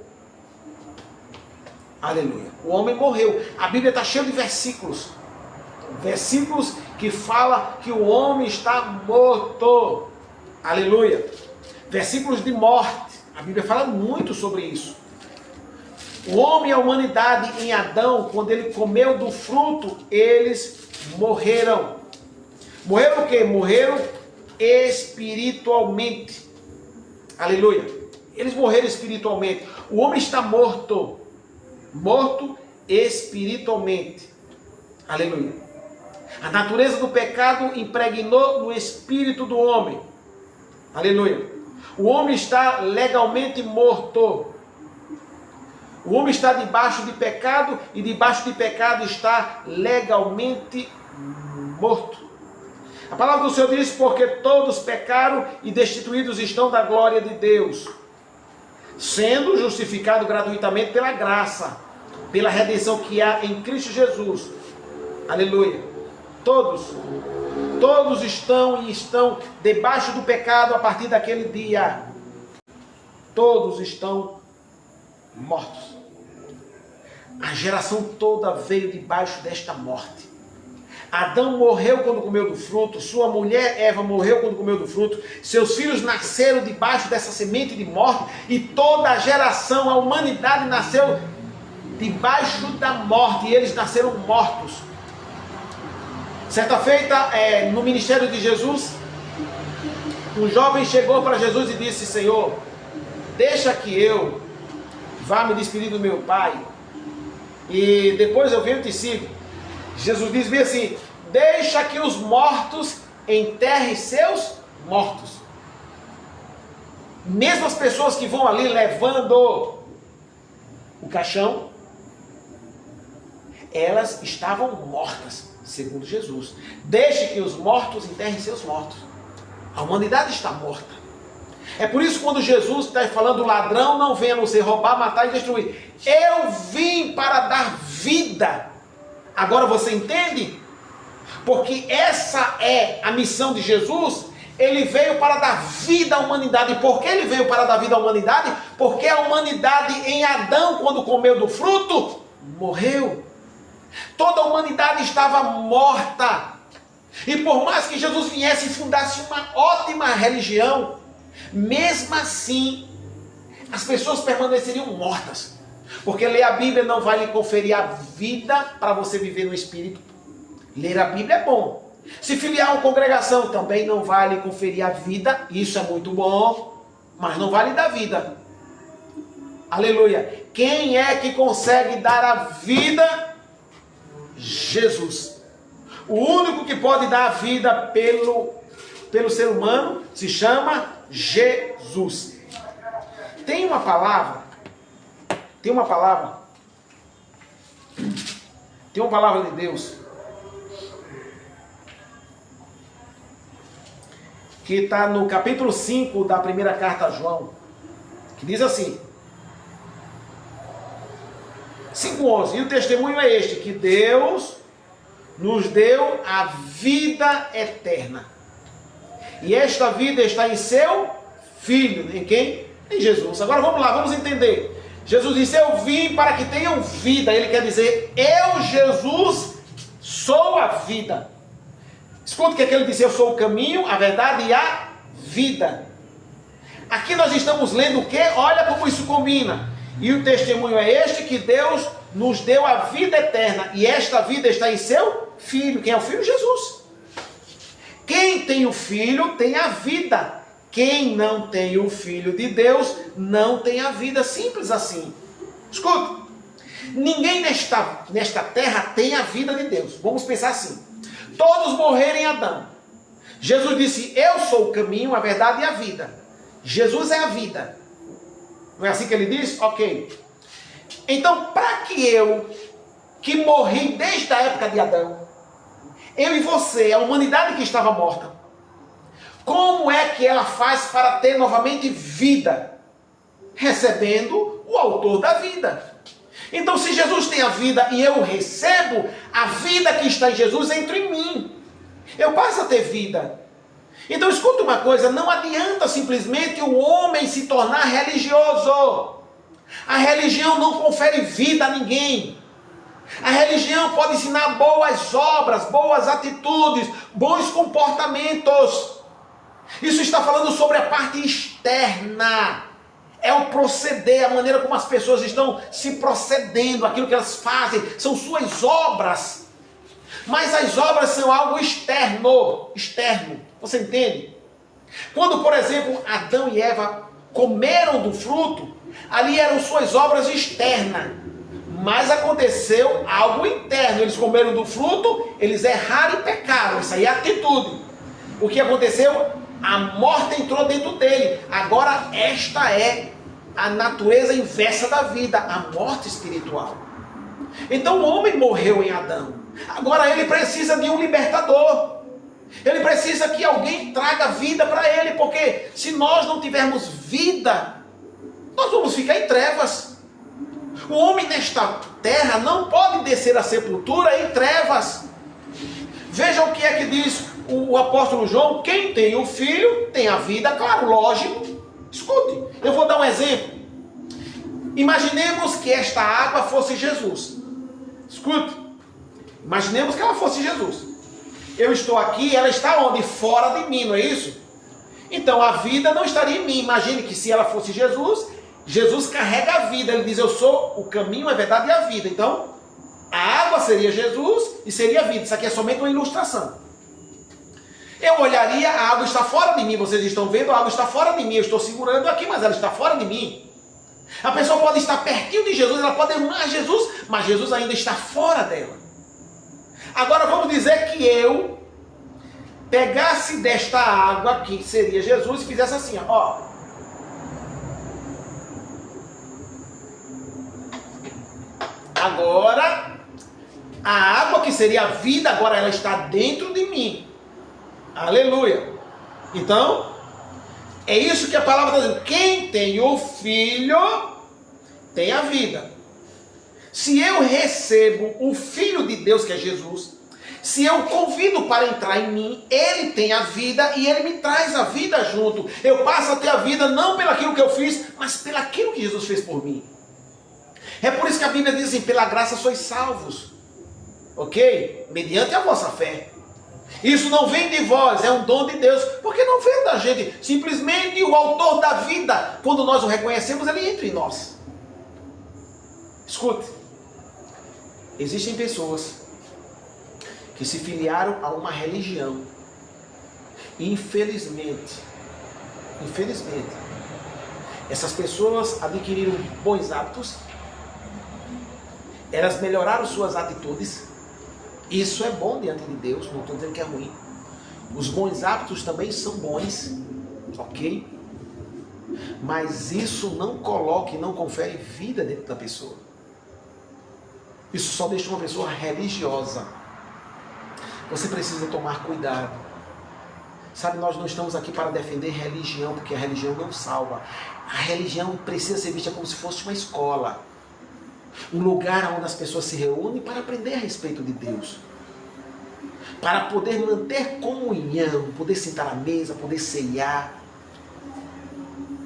Aleluia. O homem morreu. A Bíblia está cheia de versículos. Versículos que falam que o homem está morto. Aleluia. Versículos de morte. A Bíblia fala muito sobre isso. O homem e a humanidade em Adão, quando ele comeu do fruto, eles morreram. Morreram o quê? Morreram espiritualmente. Aleluia. Eles morreram espiritualmente. O homem está morto. Morto espiritualmente. Aleluia. A natureza do pecado impregnou no espírito do homem. Aleluia. O homem está legalmente morto. O homem está debaixo de pecado e debaixo de pecado está legalmente morto. A palavra do Senhor diz, porque todos pecaram e destituídos estão da glória de Deus, sendo justificados gratuitamente pela graça, pela redenção que há em Cristo Jesus. Aleluia. Todos estão debaixo do pecado a partir daquele dia. Todos estão mortos. A geração toda veio debaixo desta morte. Adão morreu quando comeu do fruto, sua mulher Eva morreu quando comeu do fruto, seus filhos nasceram debaixo dessa semente de morte, e toda a geração, a humanidade nasceu debaixo da morte, e eles nasceram mortos. Certa feita, no ministério de Jesus, um jovem chegou para Jesus e disse, Senhor, deixa que eu vá me despedir do meu pai, e depois eu venho e te sigo. Jesus diz bem assim, deixa que os mortos enterrem seus mortos. Mesmo as pessoas que vão ali levando o caixão, elas estavam mortas, segundo Jesus. Deixe que os mortos enterrem seus mortos. A humanidade está morta. É por isso que quando Jesus está falando, o ladrão não vem a não ser roubar, matar e destruir. Eu vim para dar vida. Agora você entende? Porque essa é a missão de Jesus. Ele veio para dar vida à humanidade. E por que ele veio para dar vida à humanidade? Porque a humanidade em Adão, quando comeu do fruto, morreu. Toda a humanidade estava morta. E por mais que Jesus viesse e fundasse uma ótima religião, mesmo assim, as pessoas permaneceriam mortas. Porque ler a Bíblia não vai lhe conferir a vida para você viver no Espírito. Ler a Bíblia é bom. Se filiar a uma congregação também não vai lhe conferir a vida. Isso é muito bom, mas não vai lhe dar vida. Aleluia. Quem é que consegue dar a vida? Jesus. O único que pode dar a vida pelo ser humano se chama Jesus. Tem uma palavra de Deus que está no capítulo 5 da primeira carta a João, que diz assim, 5:11, e o testemunho é este, que Deus nos deu a vida eterna. E esta vida está em seu Filho. Em quem? Em Jesus. Agora vamos lá, vamos entender. Jesus disse, eu vim para que tenham vida. Ele quer dizer, eu, Jesus, sou a vida. Escuta o que ele disse, eu sou o caminho, a verdade e a vida. Aqui nós estamos lendo o quê? Olha como isso combina. E o testemunho é este, que Deus nos deu a vida eterna. E esta vida está em seu Filho. Quem é o Filho? Jesus. Quem tem o Filho tem a vida. Quem não tem o Filho de Deus não tem a vida. Simples assim. Escuta. Ninguém nesta terra tem a vida de Deus. Vamos pensar assim. Todos morreram em Adão. Jesus disse, eu sou o caminho, a verdade e a vida. Jesus é a vida. Não é assim que ele diz? Ok. Então, para que eu, que morri desde a época de Adão, eu e você, a humanidade que estava morta, como é que ela faz para ter novamente vida? Recebendo o autor da vida. Então, se Jesus tem a vida e eu recebo, a vida que está em Jesus entra em mim. Eu passo a ter vida. Então, escuta uma coisa, não adianta simplesmente o homem se tornar religioso. A religião não confere vida a ninguém. A religião pode ensinar boas obras, boas atitudes, bons comportamentos. Isso está falando sobre a parte externa. É o proceder, a maneira como as pessoas estão se procedendo, aquilo que elas fazem, são suas obras. Mas as obras são algo externo. Você entende? Quando, por exemplo, Adão e Eva comeram do fruto, ali eram suas obras externas. Mas aconteceu algo interno. Eles comeram do fruto, eles erraram e pecaram. Isso aí é atitude. O que aconteceu? A morte entrou dentro dele. Agora esta é a natureza inversa da vida, a morte espiritual. Então o homem morreu em Adão. Agora ele precisa de um libertador. Ele precisa que alguém traga vida para ele, porque se nós não tivermos vida, nós vamos ficar em trevas. O homem nesta terra não pode descer à sepultura em trevas. Veja o que é que diz o apóstolo João. Quem tem o Filho tem a vida, claro, lógico. Escute, eu vou dar um exemplo. Imaginemos que esta água fosse Jesus. Escute, imaginemos que ela fosse Jesus. Eu estou aqui, ela está onde? Fora de mim, não é isso? Então a vida não estaria em mim. Imagine que se ela fosse Jesus, Jesus carrega a vida. Ele diz, eu sou o caminho, a verdade e a vida. Então, a água seria Jesus e seria a vida. Isso aqui é somente uma ilustração. Eu olharia, a água está fora de mim. Vocês estão vendo, a água está fora de mim. Eu estou segurando aqui, mas ela está fora de mim. A pessoa pode estar pertinho de Jesus, ela pode amar Jesus, mas Jesus ainda está fora dela. Agora vamos dizer que eu pegasse desta água, que seria Jesus, e fizesse assim, ó. agora a água que seria a vida, agora ela está dentro de mim. Aleluia. Então, é isso que a palavra está dizendo. Quem tem o Filho tem a vida. Se eu recebo o Filho de Deus, que é Jesus, se eu convido para entrar em mim, ele tem a vida e ele me traz a vida junto. Eu passo a ter a vida não pelaquilo que eu fiz, mas pelaquilo que Jesus fez por mim. É por isso que a Bíblia diz assim, pela graça sois salvos. Ok? Mediante a vossa fé. Isso não vem de vós, é um dom de Deus. Porque não vem da gente. Simplesmente o autor da vida, quando nós o reconhecemos, ele entra em nós. Escute. Existem pessoas que se filiaram a uma religião. Infelizmente, essas pessoas adquiriram bons hábitos, elas melhoraram suas atitudes. Isso é bom diante de Deus, não estou dizendo que é ruim. Os bons hábitos também são bons, ok? Mas isso não coloca e não confere vida dentro da pessoa. Isso só deixa uma pessoa religiosa. Você precisa tomar cuidado. Sabe, nós não estamos aqui para defender religião, porque a religião não salva. A religião precisa ser vista como se fosse uma escola. Um lugar onde as pessoas se reúnem para aprender a respeito de Deus. Para poder manter comunhão, poder sentar à mesa, poder ceiar.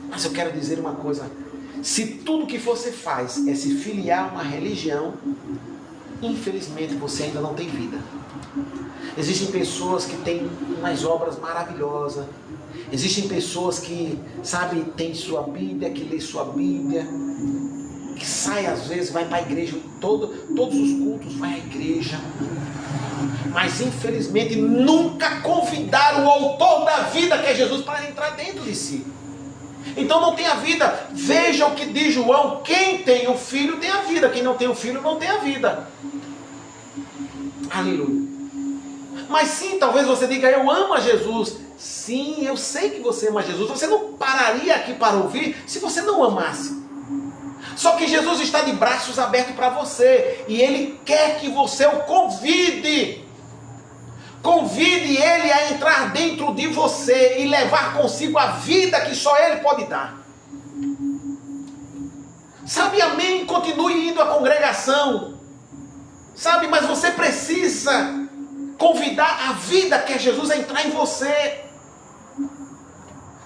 Mas eu quero dizer uma coisa. Se tudo que você faz é se filiar a uma religião, infelizmente você ainda não tem vida. Existem pessoas que têm umas obras maravilhosas. Existem pessoas que, sabe, tem sua Bíblia, que lê sua Bíblia, que sai às vezes, vai para a igreja, todos os cultos vai à igreja. Mas infelizmente nunca convidaram o autor da vida, que é Jesus, para entrar dentro de si. Então não tem a vida. Veja o que diz João: quem tem o Filho tem a vida, quem não tem o Filho não tem a vida. Aleluia. Mas sim, talvez você diga, eu amo a Jesus. Sim, eu sei que você ama Jesus. Você não pararia aqui para ouvir se você não amasse. Só que Jesus está de braços abertos para você. E Ele quer que você o convide. Convide Ele a entrar dentro de você e levar consigo a vida que só Ele pode dar. Sabe, amém? Continue indo à congregação. Sabe, mas você precisa convidar a vida que é Jesus a entrar em você.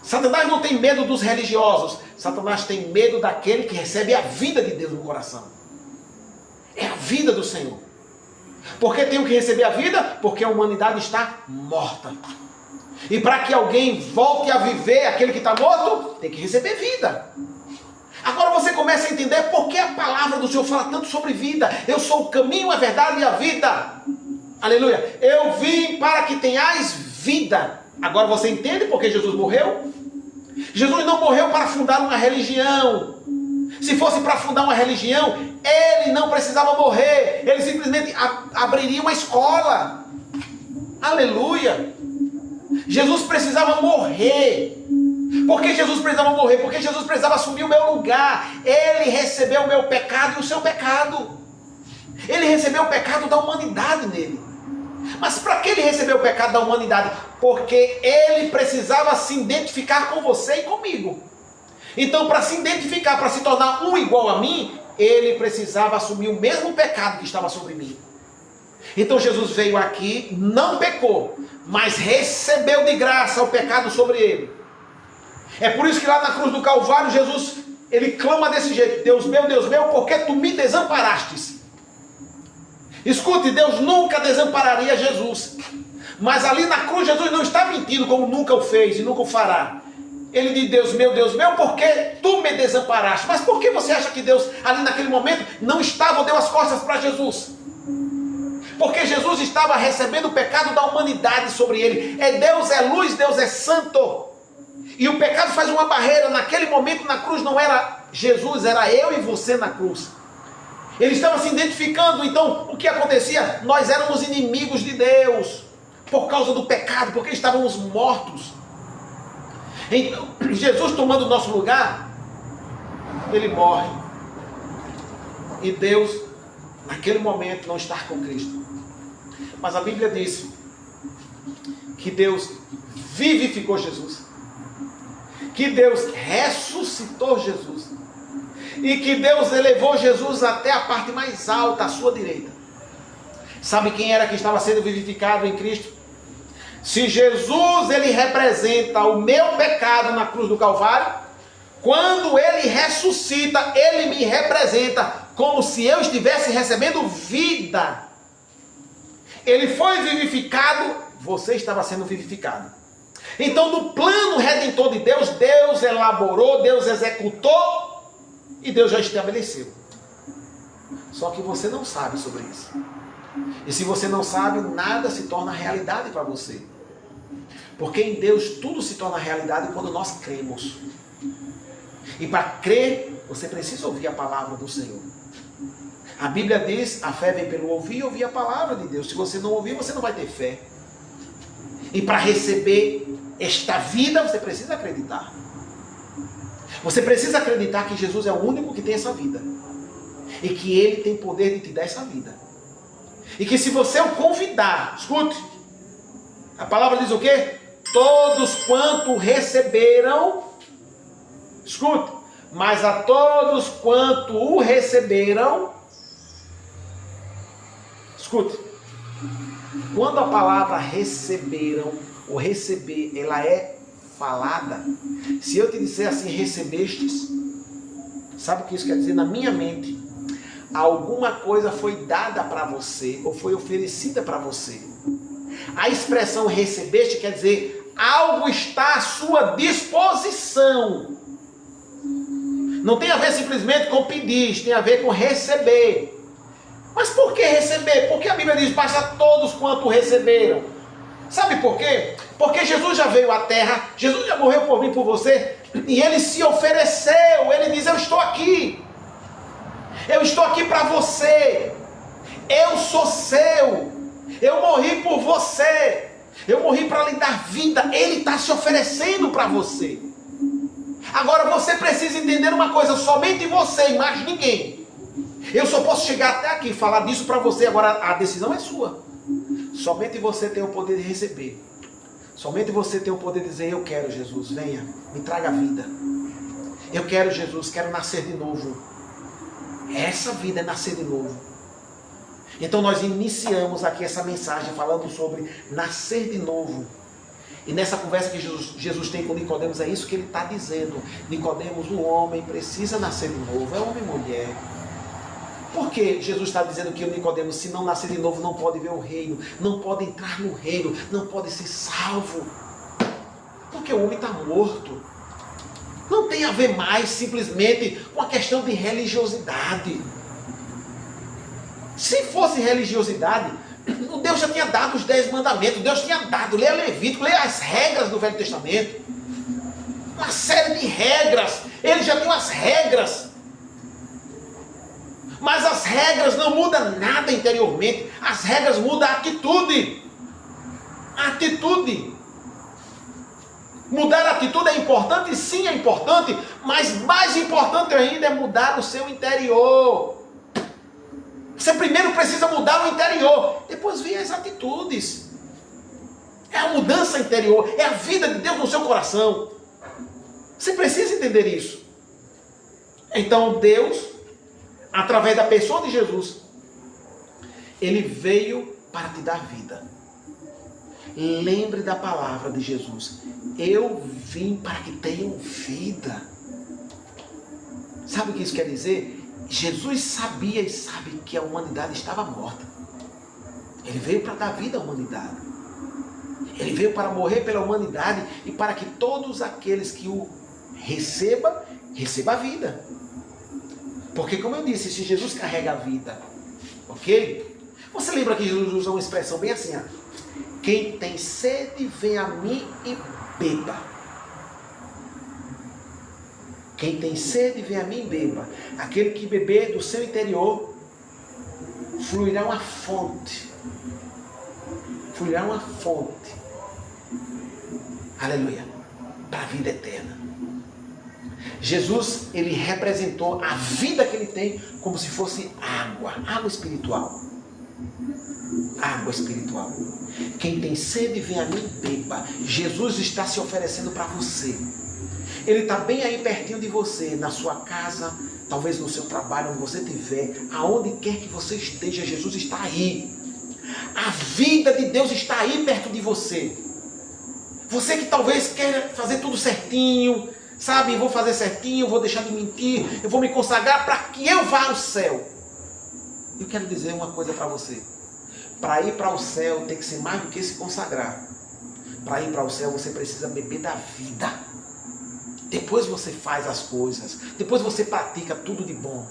Satanás não tem medo dos religiosos. Satanás tem medo daquele que recebe a vida de Deus no coração. É a vida do Senhor. Por que tem que receber a vida? Porque a humanidade está morta. E para que alguém volte a viver, aquele que está morto, tem que receber vida. Agora você começa a entender por que a palavra do Senhor fala tanto sobre vida. Eu sou o caminho, a verdade e a vida. Aleluia. Eu vim para que tenhais vida. Agora você entende por que Jesus morreu? Jesus não morreu para fundar uma religião. Se fosse para fundar uma religião, Ele não precisava morrer. Ele simplesmente abriria uma escola. Aleluia. Jesus precisava morrer. Por que Jesus precisava morrer? Porque Jesus precisava assumir o meu lugar. Ele recebeu o meu pecado e o seu pecado. Ele recebeu o pecado da humanidade nele. Mas para que ele recebeu o pecado da humanidade? Porque ele precisava se identificar com você e comigo. Então, para se identificar, para se tornar um igual a mim, ele precisava assumir o mesmo pecado que estava sobre mim. Então Jesus veio aqui, não pecou, mas recebeu de graça o pecado sobre ele. É por isso que lá na cruz do Calvário, Jesus, ele clama desse jeito: Deus meu, por que tu me desamparastes? Escute, Deus nunca desampararia Jesus. Mas ali na cruz, Jesus não está mentindo, como nunca o fez e nunca o fará. Ele diz: Deus meu, por que tu me desamparaste? Mas por que você acha que Deus, ali naquele momento, não estava ou deu as costas para Jesus? Porque Jesus estava recebendo o pecado da humanidade sobre ele. Deus é luz, Deus é santo. E o pecado faz uma barreira. Naquele momento na cruz não era Jesus, era eu e você na cruz. Ele estava se identificando. Então o que acontecia? Nós éramos inimigos de Deus por causa do pecado, porque estávamos mortos. Então Jesus, tomando o nosso lugar, ele morre. E Deus naquele momento, não estar com Cristo. Mas a Bíblia diz que Deus vivificou Jesus, que Deus ressuscitou Jesus, e que Deus elevou Jesus até a parte mais alta, à sua direita. Sabe quem era que estava sendo vivificado em Cristo? Se Jesus, ele representa o meu pecado na cruz do Calvário, quando ele ressuscita, ele me representa como se eu estivesse recebendo vida. Ele foi vivificado, você estava sendo vivificado. Então, no plano redentor de Deus, Deus elaborou, Deus executou e Deus já estabeleceu. Só que você não sabe sobre isso. E se você não sabe, nada se torna realidade para você. Porque em Deus tudo se torna realidade quando nós cremos. E para crer, você precisa ouvir a palavra do Senhor. A Bíblia diz, a fé vem pelo ouvir e ouvir a palavra de Deus. Se você não ouvir, você não vai ter fé. E para receber esta vida, você precisa acreditar. Você precisa acreditar que Jesus é o único que tem essa vida. E que Ele tem poder de te dar essa vida. E que se você o convidar, escute, a palavra diz o quê? Todos quanto receberam, escute, mas a todos quanto o receberam, escute, quando a palavra receberam, ou receber, ela é falada, se eu te disser assim, recebestes, sabe o que isso quer dizer? Na minha mente, alguma coisa foi dada para você, ou foi oferecida para você. A expressão recebeste quer dizer, algo está à sua disposição. Não tem a ver simplesmente com pedir, tem a ver com receber. Mas por que receber? Porque a Bíblia diz, basta todos quanto receberam. Sabe por quê? Porque Jesus já veio à terra, Jesus já morreu por mim e por você, e Ele se ofereceu, Ele diz, eu estou aqui. Eu estou aqui para você. Eu sou seu. Eu morri por você. Eu morri para lhe dar vida. Ele está se oferecendo para você. Agora você precisa entender uma coisa. Somente você e mais ninguém. Eu só posso chegar até aqui e falar disso para você. Agora a decisão é sua. Somente você tem o poder de receber. Somente você tem o poder de dizer, eu quero Jesus, venha, me traga vida. Eu quero Jesus, quero nascer de novo. Essa vida é nascer de novo. Então nós iniciamos aqui essa mensagem falando sobre nascer de novo. E nessa conversa que Jesus tem com Nicodemos, é isso que ele está dizendo. Nicodemos, o homem precisa nascer de novo. É homem e mulher. Por que Jesus está dizendo que o Nicodemos, se não nascer de novo, não pode ver o reino, não pode entrar no reino, não pode ser salvo? Porque o homem está morto. Não tem a ver mais simplesmente com a questão de religiosidade. Se fosse religiosidade, Deus já tinha dado os 10 mandamentos, Deus tinha dado, leia Levítico, leia as regras do Velho Testamento. Uma série de regras, ele já tem as regras. Mas as regras não mudam nada interiormente, as regras mudam a atitude. A atitude. Mudar a atitude é importante? Sim, é importante, mas mais importante ainda é mudar o seu interior. Você primeiro precisa mudar o interior, depois vem as atitudes. É a mudança interior, é a vida de Deus no seu coração. Você precisa entender isso. Então Deus, através da pessoa de Jesus, Ele veio para te dar vida. Lembre da palavra de Jesus. Eu vim para que tenham vida. Sabe o que isso quer dizer? Jesus sabia e sabe que a humanidade estava morta. Ele veio para dar vida à humanidade. Ele veio para morrer pela humanidade e para que todos aqueles que o recebam a vida. Porque, como eu disse, se Jesus carrega a vida, ok? Você lembra que Jesus usa uma expressão bem assim, ó. Quem tem sede, vem a mim e beba. Quem tem sede, vem a mim e beba. Aquele que beber do seu interior, fluirá uma fonte. Fluirá uma fonte. Aleluia. Para a vida eterna. Jesus, ele representou a vida que ele tem como se fosse água espiritual. Água espiritual. Quem tem sede, vem a mim e beba. Jesus está se oferecendo para você. Ele está bem aí pertinho de você, na sua casa, talvez no seu trabalho, onde você estiver, aonde quer que você esteja, Jesus está aí. A vida de Deus está aí perto de você. Você que talvez quer fazer tudo certinho, sabe, vou fazer certinho, vou deixar de mentir, eu vou me consagrar para que eu vá ao céu. Eu quero dizer uma coisa para você. Para ir para o céu tem que ser mais do que se consagrar. Para ir para o céu você precisa beber da vida. Depois você faz as coisas, depois você pratica tudo de bom.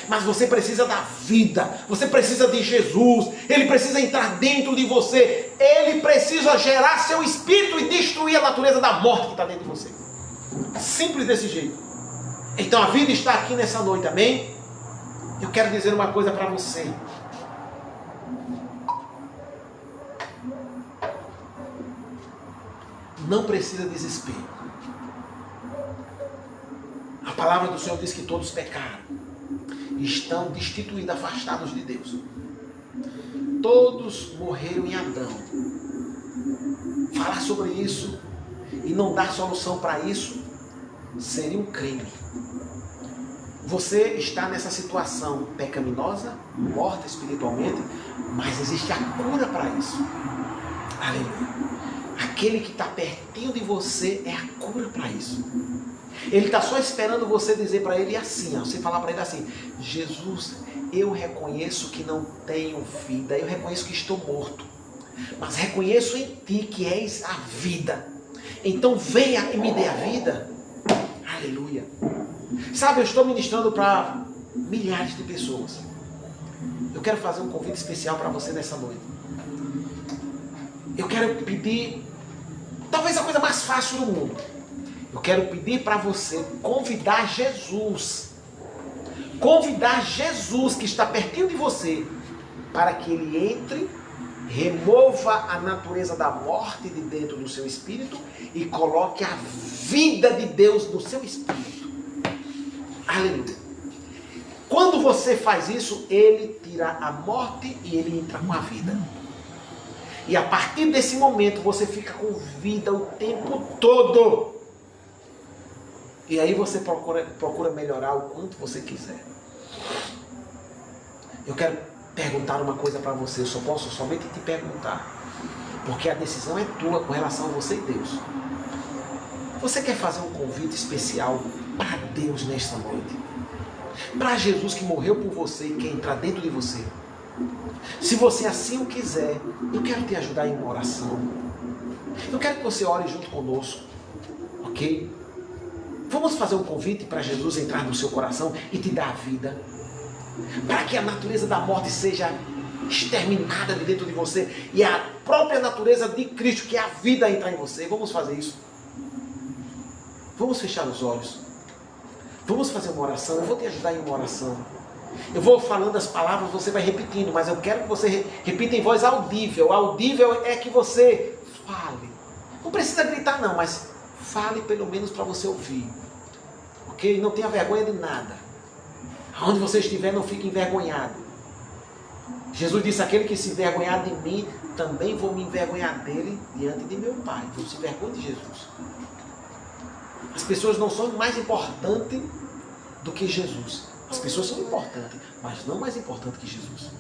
Mas você precisa da vida, você precisa de Jesus, Ele precisa entrar dentro de você, Ele precisa gerar seu espírito e destruir a natureza da morte que está dentro de você. Simples desse jeito. Então a vida está aqui nessa noite, amém? Eu quero dizer uma coisa para você. Não precisa desespero. A palavra do Senhor diz que todos pecaram, estão destituídos, afastados de Deus. Todos morreram em Adão. Falar sobre isso e não dar solução para isso seria um crime. Você está nessa situação pecaminosa, morta espiritualmente, mas existe a cura para isso. Aleluia. Aquele que está pertinho de você é a cura para isso. Ele está só esperando você dizer para ele assim, ó, você falar para ele assim: Jesus, eu reconheço que não tenho vida, eu reconheço que estou morto, mas reconheço em ti que és a vida. Então venha e me dê a vida. Aleluia. Sabe, eu estou ministrando para milhares de pessoas. Eu quero fazer um convite especial para você nessa noite. Eu quero pedir, talvez a coisa mais fácil do mundo. Eu quero pedir para você convidar Jesus. Convidar Jesus que está pertinho de você, para que Ele entre, remova a natureza da morte de dentro do seu espírito e coloque a vida de Deus no seu espírito. Aleluia. Quando você faz isso, Ele tira a morte e Ele entra com a vida. E a partir desse momento você fica com vida o tempo todo. E aí você procura melhorar o quanto você quiser. Eu quero perguntar uma coisa para você. Eu só posso somente te perguntar. Porque a decisão é tua com relação a você e Deus. Você quer fazer um convite especial para Deus nesta noite? Para Jesus que morreu por você e quer entrar dentro de você? Se você assim o quiser, eu quero te ajudar em uma oração. Eu quero que você ore junto conosco. Ok? Vamos fazer um convite para Jesus entrar no seu coração e te dar a vida. Para que a natureza da morte seja exterminada de dentro de você. E a própria natureza de Cristo, que é a vida, entrar em você. Vamos fazer isso. Vamos fechar os olhos. Vamos fazer uma oração. Eu vou te ajudar em uma oração. Eu vou falando as palavras, você vai repetindo. Mas eu quero que você repita em voz audível. Audível é que você fale. Não precisa gritar não, mas fale pelo menos para você ouvir. Ok? Não tenha vergonha de nada. Aonde você estiver, não fique envergonhado. Jesus disse: aquele que se envergonhar de mim, também vou me envergonhar dele diante de meu Pai. Então se envergonhe de Jesus. As pessoas não são mais importantes do que Jesus. As pessoas são importantes, mas não mais importantes que Jesus.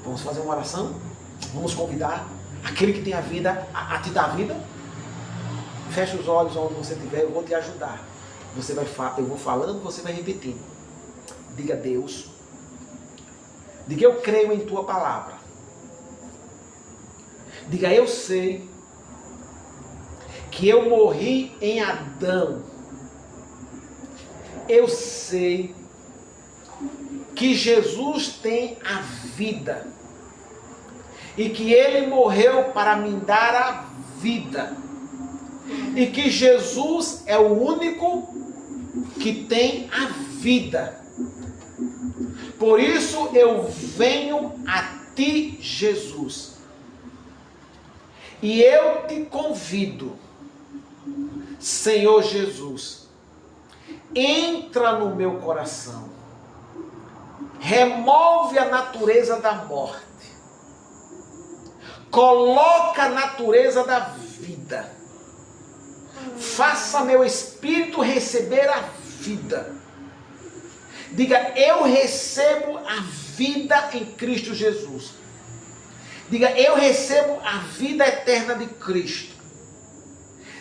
Vamos fazer uma oração? Vamos convidar aquele que tem a vida a te dar a vida? Feche os olhos onde você estiver, eu vou te ajudar. Eu vou falando, você vai repetindo. Diga: Deus. Diga: eu creio em tua palavra. Diga: eu sei que eu morri em Adão. Eu sei que Jesus tem a vida e que Ele morreu para me dar a vida. E que Jesus é o único que tem a vida. Por isso eu venho a ti, Jesus. E eu te convido, Senhor Jesus, entra no meu coração, remove a natureza da morte, coloca a natureza da vida, faça meu espírito receber a vida. Diga, eu recebo a vida em Cristo Jesus. Diga, eu recebo a vida eterna de Cristo.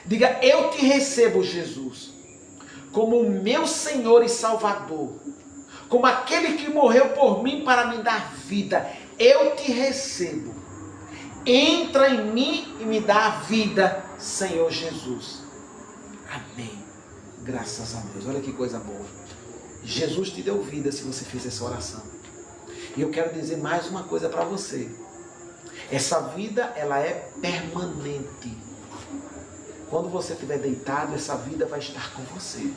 Diga, eu te recebo, Jesus, como o meu Senhor e Salvador, como aquele que morreu por mim para me dar vida. Eu te recebo. Entra em mim e me dá a vida, Senhor Jesus. Amém. Graças a Deus. Olha que coisa boa. Jesus te deu vida se você fez essa oração. E eu quero dizer mais uma coisa para você. Essa vida, ela é permanente. Quando você estiver deitado, essa vida vai estar com você.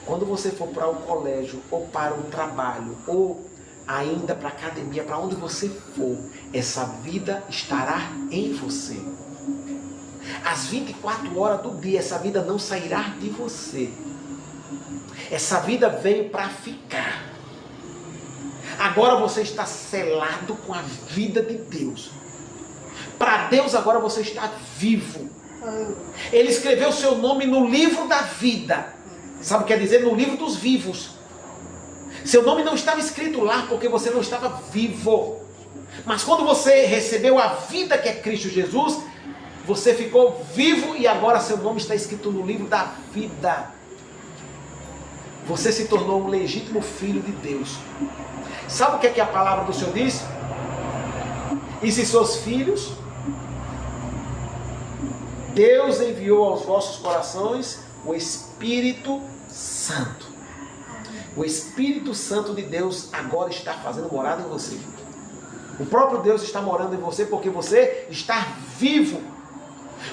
Quando você for para o colégio, ou para o trabalho, ou ainda para a academia, para onde você for, essa vida estará em você. Às 24 horas do dia, essa vida não sairá de você. Essa vida veio para ficar. Agora você está selado com a vida de Deus. Para Deus agora você está vivo. Ele escreveu o seu nome no livro da vida. Sabe o que quer dizer? No livro dos vivos. Seu nome não estava escrito lá porque você não estava vivo. Mas quando você recebeu a vida que é Cristo Jesus, você ficou vivo e agora seu nome está escrito no livro da vida. Você se tornou um legítimo filho de Deus. Sabe o que é que a palavra do Senhor diz? E se sois filhos, Deus enviou aos vossos corações o Espírito Santo. O Espírito Santo de Deus agora está fazendo morada em você. O próprio Deus está morando em você porque você está vivo.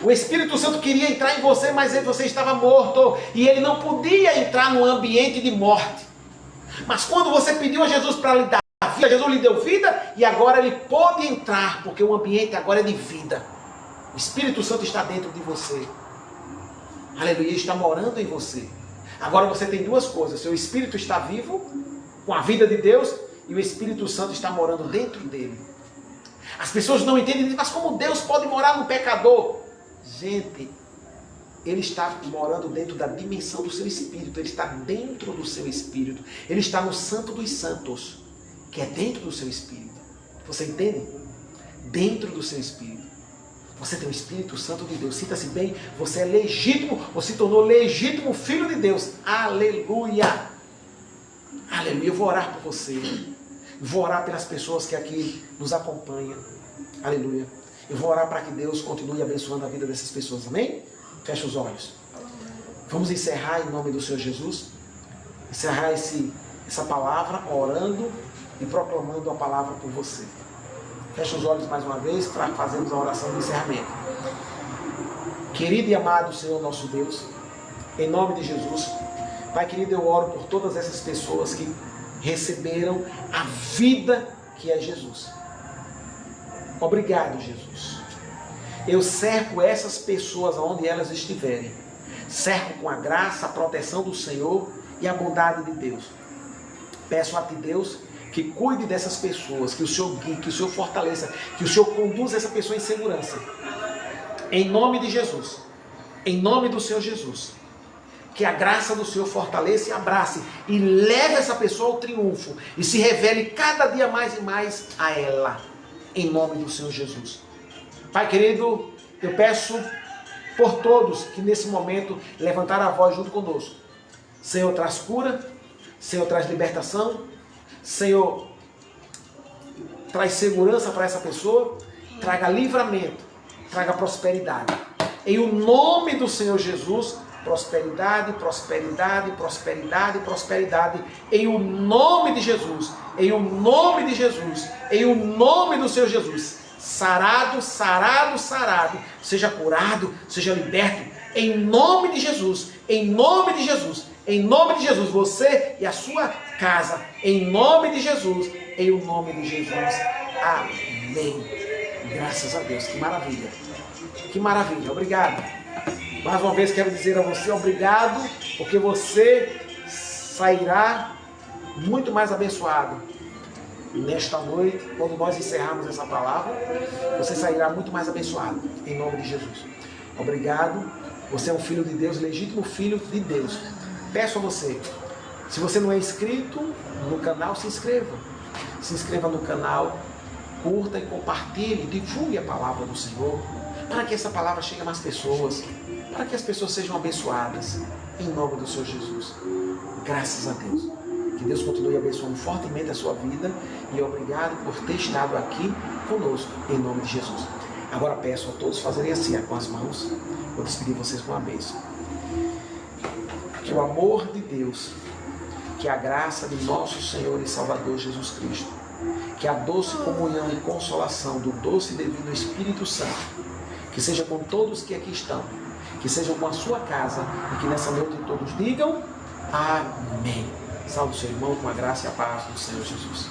O Espírito Santo queria entrar em você, mas você estava morto. E ele não podia entrar num ambiente de morte. Mas quando você pediu a Jesus para lhe dar vida, Jesus lhe deu vida e agora ele pôde entrar, porque o ambiente agora é de vida. O Espírito Santo está dentro de você. Aleluia, está morando em você. Agora você tem duas coisas. Seu espírito está vivo, com a vida de Deus, e o Espírito Santo está morando dentro dele. As pessoas não entendem, mas como Deus pode morar no pecador? Gente, ele está morando dentro da dimensão do seu espírito. Ele está dentro do seu espírito. Ele está no Santo dos Santos, que é dentro do seu espírito. Você entende? Dentro do seu espírito. Você tem o Espírito Santo de Deus. Sinta-se bem, você é legítimo, você se tornou legítimo filho de Deus. Aleluia! Aleluia! Eu vou orar por você. Vou orar pelas pessoas que aqui nos acompanham. Aleluia! Eu vou orar para que Deus continue abençoando a vida dessas pessoas. Amém? Feche os olhos. Vamos encerrar em nome do Senhor Jesus. Encerrar essa palavra orando e proclamando a palavra por você. Feche os olhos mais uma vez para fazermos a oração de encerramento. Querido e amado Senhor nosso Deus, em nome de Jesus, Pai querido, eu oro por todas essas pessoas que receberam a vida que é Jesus. Obrigado, Jesus. Eu cerco essas pessoas onde elas estiverem. Cerco com a graça, a proteção do Senhor e a bondade de Deus. Peço a Ti, Deus, que cuide dessas pessoas, que o Senhor guie, que o Senhor fortaleça, que o Senhor conduza essa pessoa em segurança. Em nome de Jesus. Em nome do Senhor Jesus. Que a graça do Senhor fortaleça e abrace e leve essa pessoa ao triunfo e se revele cada dia mais e mais a ela. Em nome do Senhor Jesus. Pai querido, eu peço por todos que nesse momento levantaram a voz junto conosco. Senhor, traz cura. Senhor, traz libertação. Senhor, traz segurança para essa pessoa. Traga livramento. Traga prosperidade. Em o nome do Senhor Jesus, prosperidade, prosperidade, prosperidade, prosperidade. Em o nome de Jesus. Em o nome de Jesus. Em o nome do Senhor Jesus. Sarado, sarado, sarado. Seja curado, seja liberto. Em nome de Jesus. Em nome de Jesus. Em nome de Jesus. Você e a sua casa. Em nome de Jesus. Em o nome de Jesus. Amém. Graças a Deus. Que maravilha. Que maravilha. Obrigado. Mais uma vez quero dizer a você obrigado, porque você sairá muito mais abençoado. Nesta noite, quando nós encerrarmos essa palavra, você sairá muito mais abençoado, em nome de Jesus. Obrigado, você é um filho de Deus, legítimo filho de Deus. Peço a você, se você não é inscrito no canal, se inscreva. Se inscreva no canal, curta e compartilhe, divulgue a palavra do Senhor, para que essa palavra chegue a mais pessoas, para que as pessoas sejam abençoadas, em nome do Senhor Jesus. Graças a Deus. Que Deus continue abençoando fortemente a sua vida e obrigado por ter estado aqui conosco, em nome de Jesus. Agora peço a todos fazerem assim, com as mãos. Vou despedir vocês com uma bênção. Que o amor de Deus, que a graça de nosso Senhor e Salvador Jesus Cristo, que a doce comunhão e consolação do doce e divino Espírito Santo, que seja com todos que aqui estão, que sejam com a sua casa e que nessa noite todos digam amém. Salve o seu irmão com a graça e a paz do Senhor Jesus.